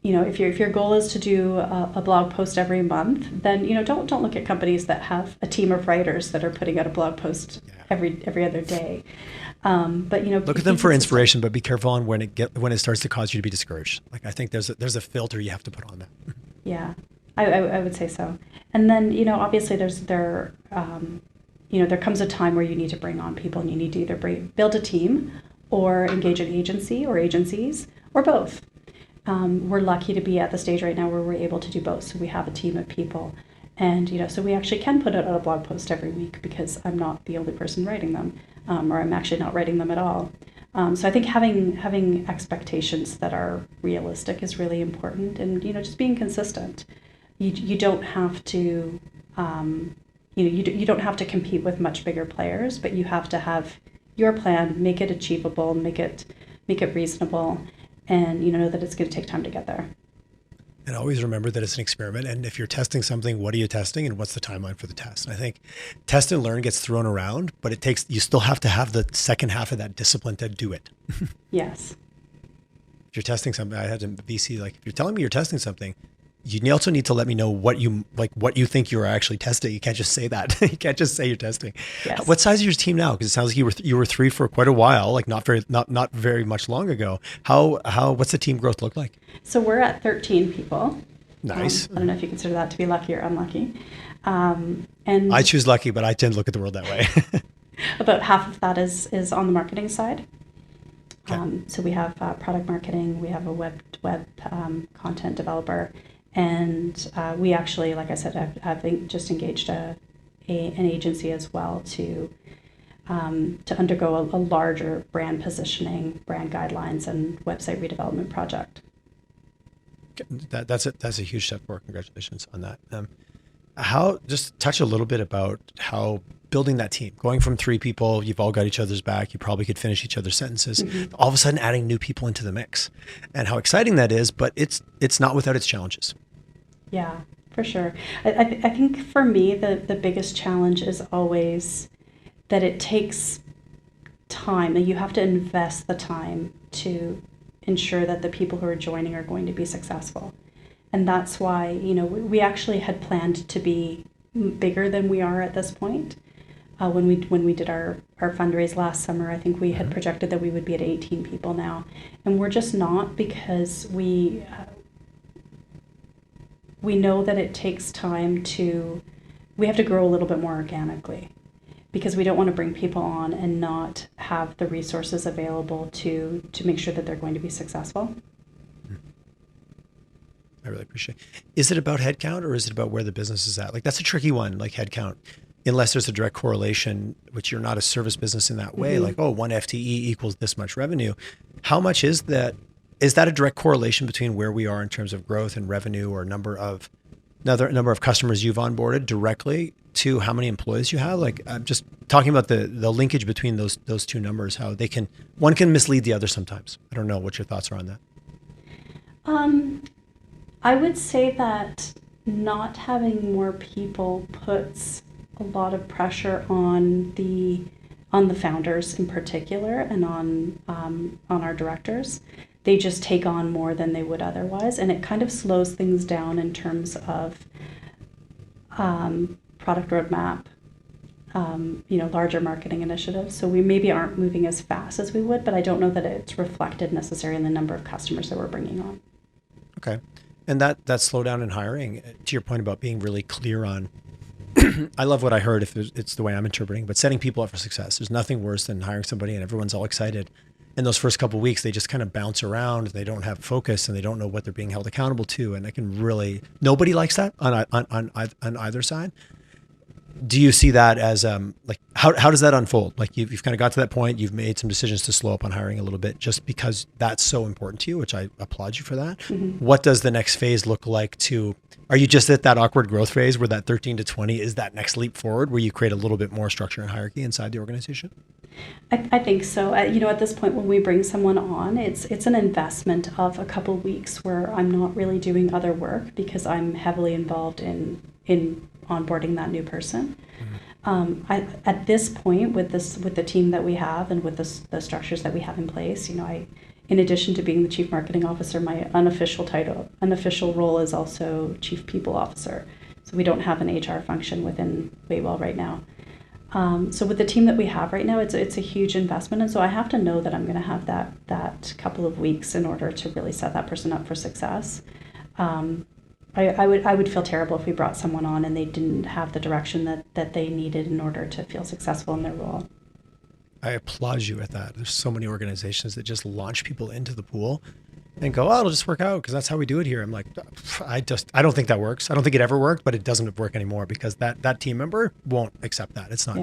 if your goal is to do a blog post every month, then don't look at companies that have a team of writers that are putting out a blog post every other day. But look at them for inspiration, but be careful on when it starts to cause you to be discouraged. Like, I think there's a filter you have to put on that. Yeah, I would say so. And then obviously there comes a time where you need to bring on people, and you need to either build a team or engage an agency or agencies or both. We're lucky to be at the stage right now where we're able to do both. So we have a team of people, and so we actually can put out a blog post every week because I'm not the only person writing them, or I'm actually not writing them at all. So I think having expectations that are realistic is really important, and just being consistent. You don't have to you don't have to compete with much bigger players, but you have to have your plan, make it achievable, make it reasonable, and know that it's going to take time to get there. And always remember that it's an experiment. And if you're testing something, what are you testing and what's the timeline for the test? And I think test and learn gets thrown around, but you still have to have the second half of that discipline to do it. Yes. If you're testing something, I had a VC, like, if you're telling me you're testing something, you also need to let me know what you think you're actually testing. You can't just say that. You can't just say you're testing. Yes. What size is your team now? Because it sounds like you were 3 for quite a while, like not very much long ago. What's the team growth look like? So we're at 13 people. Nice. I don't know if you consider that to be lucky or unlucky. And I choose lucky, but I tend to look at the world that way. about half of that is on the marketing side. Okay. So we have product marketing, we have a web content developer, and we actually, like I said, I've just engaged an agency as well to undergo a larger brand positioning, brand guidelines, and website redevelopment project. That's a huge step forward. Congratulations on that. Just touch a little bit about how building that team, going from 3 people, you've all got each other's back, you probably could finish each other's sentences, all of a sudden adding new people into the mix, and how exciting that is, but it's not without its challenges. Yeah, for sure. I think for me, the biggest challenge is always that it takes time, that you have to invest the time to ensure that the people who are joining are going to be successful. And that's why, we actually had planned to be bigger than we are at this point. When we did our fundraise last summer, I think we had projected that we would be at 18 people now. And we're just not, because we know that it takes time we have to grow a little bit more organically, because we don't want to bring people on and not have the resources available to make sure that they're going to be successful. I really appreciate it. Is it about headcount, or is it about where the business is at? Like, that's a tricky one, like headcount, unless there's a direct correlation, which you're not a service business in that way, like, one FTE equals this much revenue. How much is that? Is that a direct correlation between where we are in terms of growth and revenue, or number of customers you've onboarded directly to how many employees you have? Like, I'm just talking about the linkage between those two numbers, how one can mislead the other sometimes. I don't know what your thoughts are on that. I would say that not having more people puts a lot of pressure on the founders in particular, and on our directors. They just take on more than they would otherwise, and it kind of slows things down in terms of product roadmap, larger marketing initiatives. So we maybe aren't moving as fast as we would, but I don't know that it's reflected necessarily in the number of customers that we're bringing on. Okay. And that slowdown in hiring, to your point about being really clear on, I love what I heard, if it's the way I'm interpreting, but setting people up for success. There's nothing worse than hiring somebody and everyone's all excited. In those first couple of weeks, they just kind of bounce around. They don't have focus, and they don't know what they're being held accountable to. And nobody likes that on either side. Do you see that as how does that unfold? Like, you've kind of got to that point, you've made some decisions to slow up on hiring a little bit just because that's so important to you, which I applaud you for that. What does the next phase look like are you just at that awkward growth phase where that 13 to 20 is that next leap forward where you create a little bit more structure and hierarchy inside the organization? I think so. At this point, when we bring someone on, it's an investment of a couple of weeks where I'm not really doing other work because I'm heavily involved in onboarding that new person. At this point, with the team that we have and with the structures that we have in place, in addition to being the chief marketing officer, my unofficial role is also chief people officer. So we don't have an HR function within WaitWell right now. So with the team that we have right now, it's a huge investment, and so I have to know that I'm going to have that couple of weeks in order to really set that person up for success. I would feel terrible if we brought someone on and they didn't have the direction that they needed in order to feel successful in their role. I applaud you at that. There's so many organizations that just launch people into the pool and go, oh, it'll just work out because that's how we do it here. I'm like, I don't think that works. I don't think it ever worked, but it doesn't work anymore because that team member won't accept that. It's not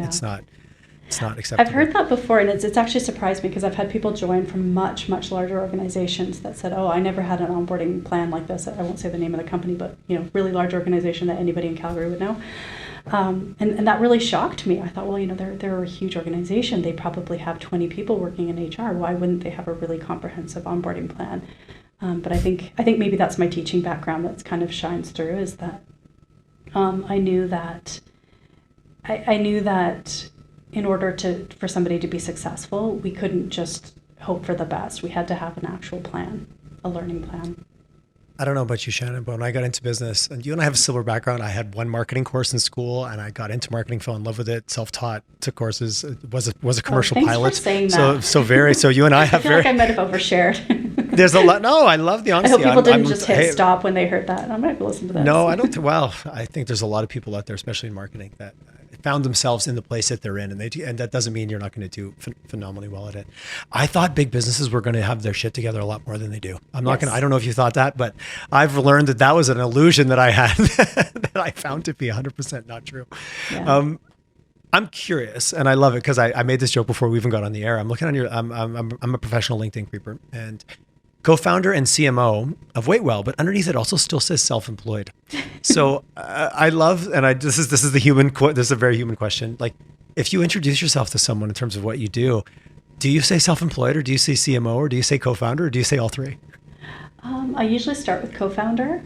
acceptable. I've heard that before, and it's actually surprised me because I've had people join from much, much larger organizations that said, oh, I never had an onboarding plan like this. I won't say the name of the company, but really large organization that anybody in Calgary would know. And that really shocked me. I thought, well, they're a huge organization. They probably have 20 people working in HR. Why wouldn't they have a really comprehensive onboarding plan? But I think maybe that's my teaching background that's kind of shines through, is that I knew that in order for somebody to be successful, we couldn't just hope for the best. We had to have an actual plan, a learning plan. I don't know about you, Shannon, but when I got into business, and you and I have a similar background, I had one marketing course in school and I got into marketing, fell in love with it, self-taught, took courses, was a commercial pilot. For saying that. So you and I have I feel like I might have overshared. There's a lot. No, I love the honesty. I hope people didn't just hit stop when they heard that. I might listen to this. No, I don't. Well, I think there's a lot of people out there, especially in marketing, that found themselves in the place that they're in, and that doesn't mean you're not going to do phenomenally well at it. I thought big businesses were going to have their shit together a lot more than they do. I don't know if you thought that, but I've learned that was an illusion that I had that I found to be 100% not true. Yeah. I'm curious, and I love it because I made this joke before we even got on the air. I'm looking on I'm a professional LinkedIn creeper and co-founder and CMO of WaitWell, but underneath it also still says self-employed. So I love, and this is a very human question. Like, if you introduce yourself to someone in terms of what you do you say self-employed, or do you say CMO, or do you say co-founder, or do you say all three? I usually start with co-founder.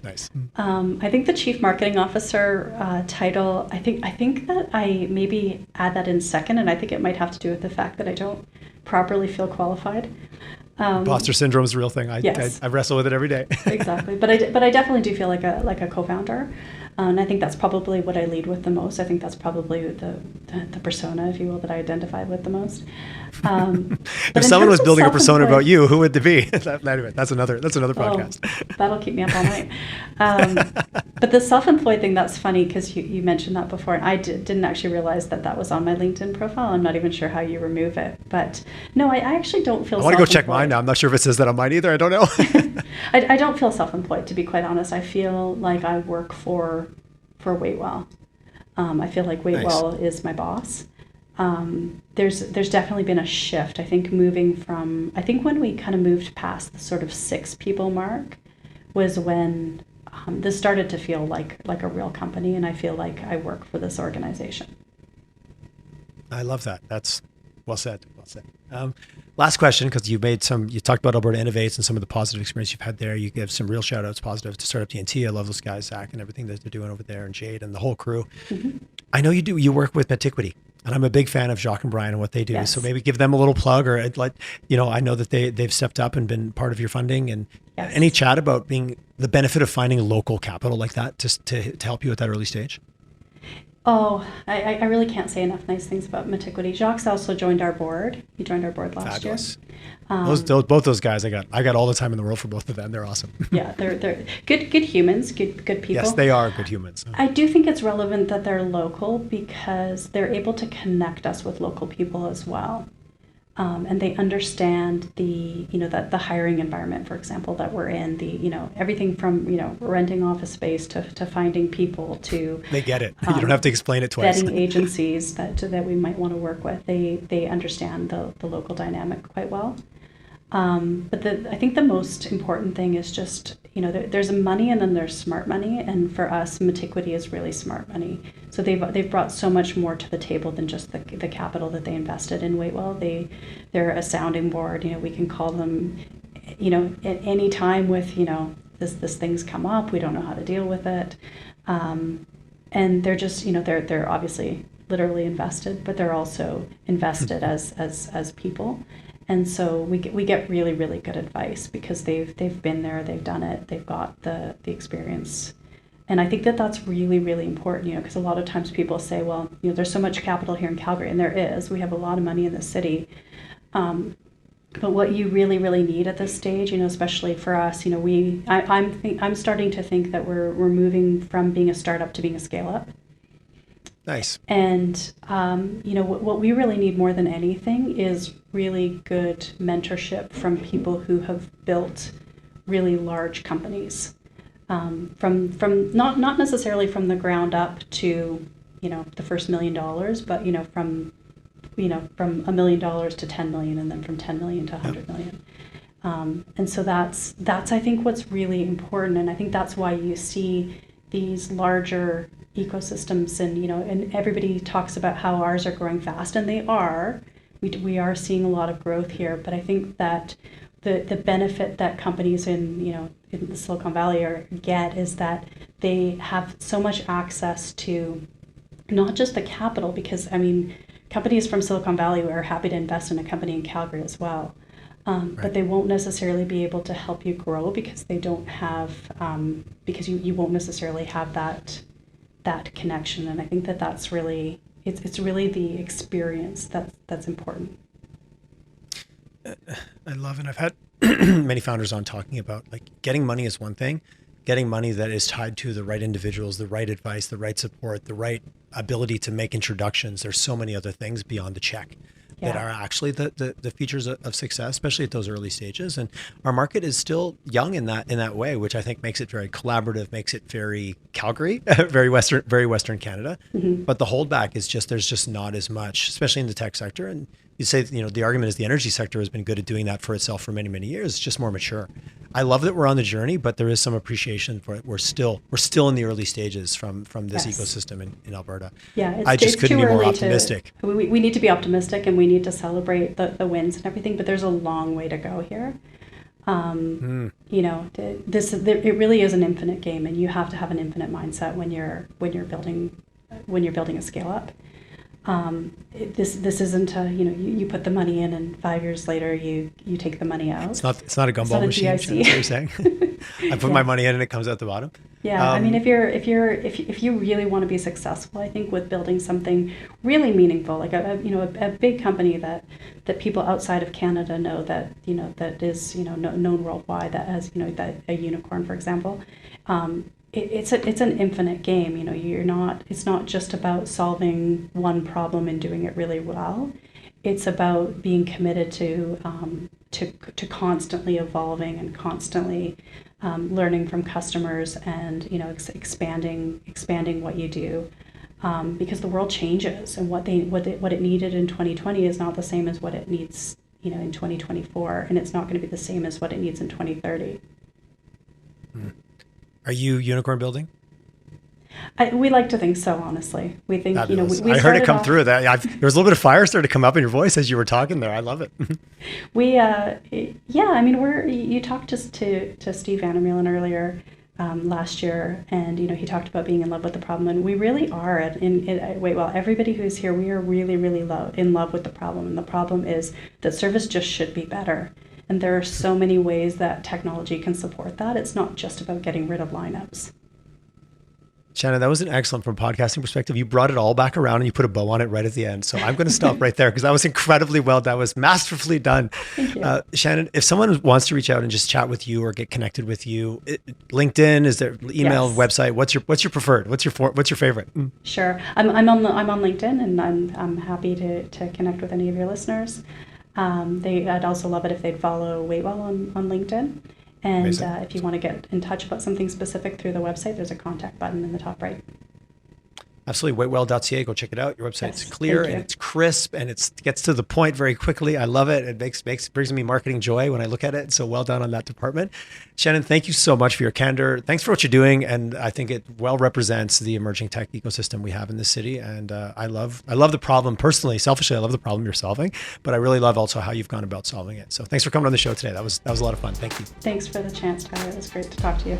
Nice. I think the chief marketing officer title, I think that I maybe add that in second, and I think it might have to do with the fact that I don't properly feel qualified. Imposter syndrome is a real thing. I wrestle with it every day. Exactly, but I definitely do feel like a co-founder, and I think that's probably what I lead with the most. I think that's probably the persona, if you will, that I identify with the most. If someone was building a persona about you, who would it be? Anyway, that's another podcast. That'll keep me up all night. But the self-employed thing, that's funny because you mentioned that before, and I didn't actually realize that was on my LinkedIn profile. I'm not even sure how you remove it, but no, I actually don't feel. I want to go check mine now. I'm not sure if it says that on mine either. I don't know. I don't feel self-employed, to be quite honest. I feel like I work for WaitWell. I feel like WaitWell is my boss. There's definitely been a shift. I think when we kind of moved past the sort of 6 people mark was when this started to feel like a real company, and I feel like I work for this organization. I love that. That's well said. Last question, because you talked about Alberta Innovates and some of the positive experience you've had there. You give some real shout outs, positive to Startup TNT. I love those guys, Zach, and everything that they're doing over there, and Jade and the whole crew. Mm-hmm. I know you work with Metiquity, and I'm a big fan of Jacques and Brian and what they do. Yes. So maybe give them a little plug, or I know that they've stepped up and been part of your funding, and yes. Any chat about being the benefit of finding local capital like that to help you at that early stage? Oh, I really can't say enough nice things about Metiquity. Jacques also joined our board. He joined our board last Fabulous. Year. Both those guys, I got all the time in the world for both of them. They're awesome. Yeah, they're good humans, good people. Yes, they are good humans. I do think it's relevant that they're local because they're able to connect us with local people as well. And they understand the hiring environment, for example, that we're in, everything from, renting office space to finding people to. They get it. You don't have to explain it twice. Vetting agencies that we might want to work with. They understand the local dynamic quite well. But I think the most important thing is just, there's money and then there's smart money. And for us, Metiquity is really smart money. So they've brought so much more to the table than just the capital that they invested in WaitWell. They're a sounding board. We can call them, at any time with, this thing's come up. We don't know how to deal with it. And they're just, they're obviously literally invested, but they're also invested as people. And so we get really, really good advice because they've been there, they've done it, they've got the experience. And I think that that's really, really important, because a lot of times people say, well, there's so much capital here in Calgary, and there is. We have a lot of money in the city. But what you really, really need at this stage, especially for us, I'm starting to think that we're moving from being a startup to being a scale up. Nice. And, what we really need more than anything is really good mentorship from people who have built really large companies. From not necessarily from the ground up to, the first $1 million, but, from $1 million to 10 million, and then from 10 million to 100 million. And so that's I think what's really important. And I think that's why you see these larger ecosystems and everybody talks about how ours are growing fast, and they are. We are seeing a lot of growth here, but I think that the benefit that companies in the Silicon Valley get is that they have so much access to not just the capital, because companies from Silicon Valley are happy to invest in a company in Calgary as well, right. But they won't necessarily be able to help you grow because they don't have because you won't necessarily have that connection. And I think that's really it's really the experience that's important. I love it. I've had many founders on talking about getting money is one thing, getting money that is tied to the right individuals, the right advice, the right support, the right ability to make introductions. There's so many other things beyond the check that are actually the features of success, especially at those early stages. And our market is still young in that way, which I think makes it very collaborative, makes it very Calgary, very Western Canada. Mm-hmm. But the holdback is there's just not as much, especially in the tech sector. And you say, the argument is the energy sector has been good at doing that for itself for many, many years. It's just more mature. I love that we're on the journey, but there is some appreciation for it. We're still in the early stages from this ecosystem in Alberta. Yeah, I just couldn't be more optimistic. We need to be optimistic, and we need to celebrate the wins and everything, but there's a long way to go here. It really is an infinite game, and you have to have an infinite mindset when you're building a scale up. This isn't you put the money in and 5 years later you take the money out. It's not a gumball machine. That's what you're saying. I put my money in and it comes out the bottom. Yeah, if you really want to be successful, I think with building something really meaningful, like a big company that people outside of Canada know that is known worldwide, that has that a unicorn, for example. It's an infinite game. It's not just about solving one problem and doing it really well. It's about being committed to constantly evolving and constantly learning from customers and expanding what you do, because the world changes, and what it needed in 2020 is not the same as what it needs in 2024, and it's not going to be the same as what it needs in 2030. Are you unicorn building? We like to think so, honestly. We think, we I heard it come through. There was a little bit of fire started to come up in your voice as you were talking there. I love it. You talked to Steve Vander Meulen earlier last year, and, he talked about being in love with the problem. And we really are at WaitWell. Everybody who's here, we are really, really in love with the problem. And the problem is that service just should be better. And there are so many ways that technology can support that. It's not just about getting rid of lineups. Shannon, that was an excellent from a podcasting perspective. You brought it all back around and you put a bow on it right at the end. So I'm going to stop right there because that was incredibly well done. That was masterfully done. Thank you. Shannon, if someone wants to reach out and just chat with you or get connected with you, LinkedIn, is there email, yes. website? What's your preferred? What's your favorite? Sure. I'm on LinkedIn, and I'm happy to connect with any of your listeners. I'd also love it if they'd follow WaitWell on LinkedIn. And if you want to get in touch about something specific through the website, there's a contact button in the top right. Absolutely. Waitwell.ca. Go check it out. Your website's clear and it's crisp and it gets to the point very quickly. I love it. It brings me marketing joy when I look at it. So well done on that department. Shannon, thank you so much for your candor. Thanks for what you're doing. And I think it well represents the emerging tech ecosystem we have in the city. And I love the problem personally. Selfishly, I love the problem you're solving, but I really love also how you've gone about solving it. So thanks for coming on the show today. That was a lot of fun. Thank you. Thanks for the chance, Tyler. It was great to talk to you.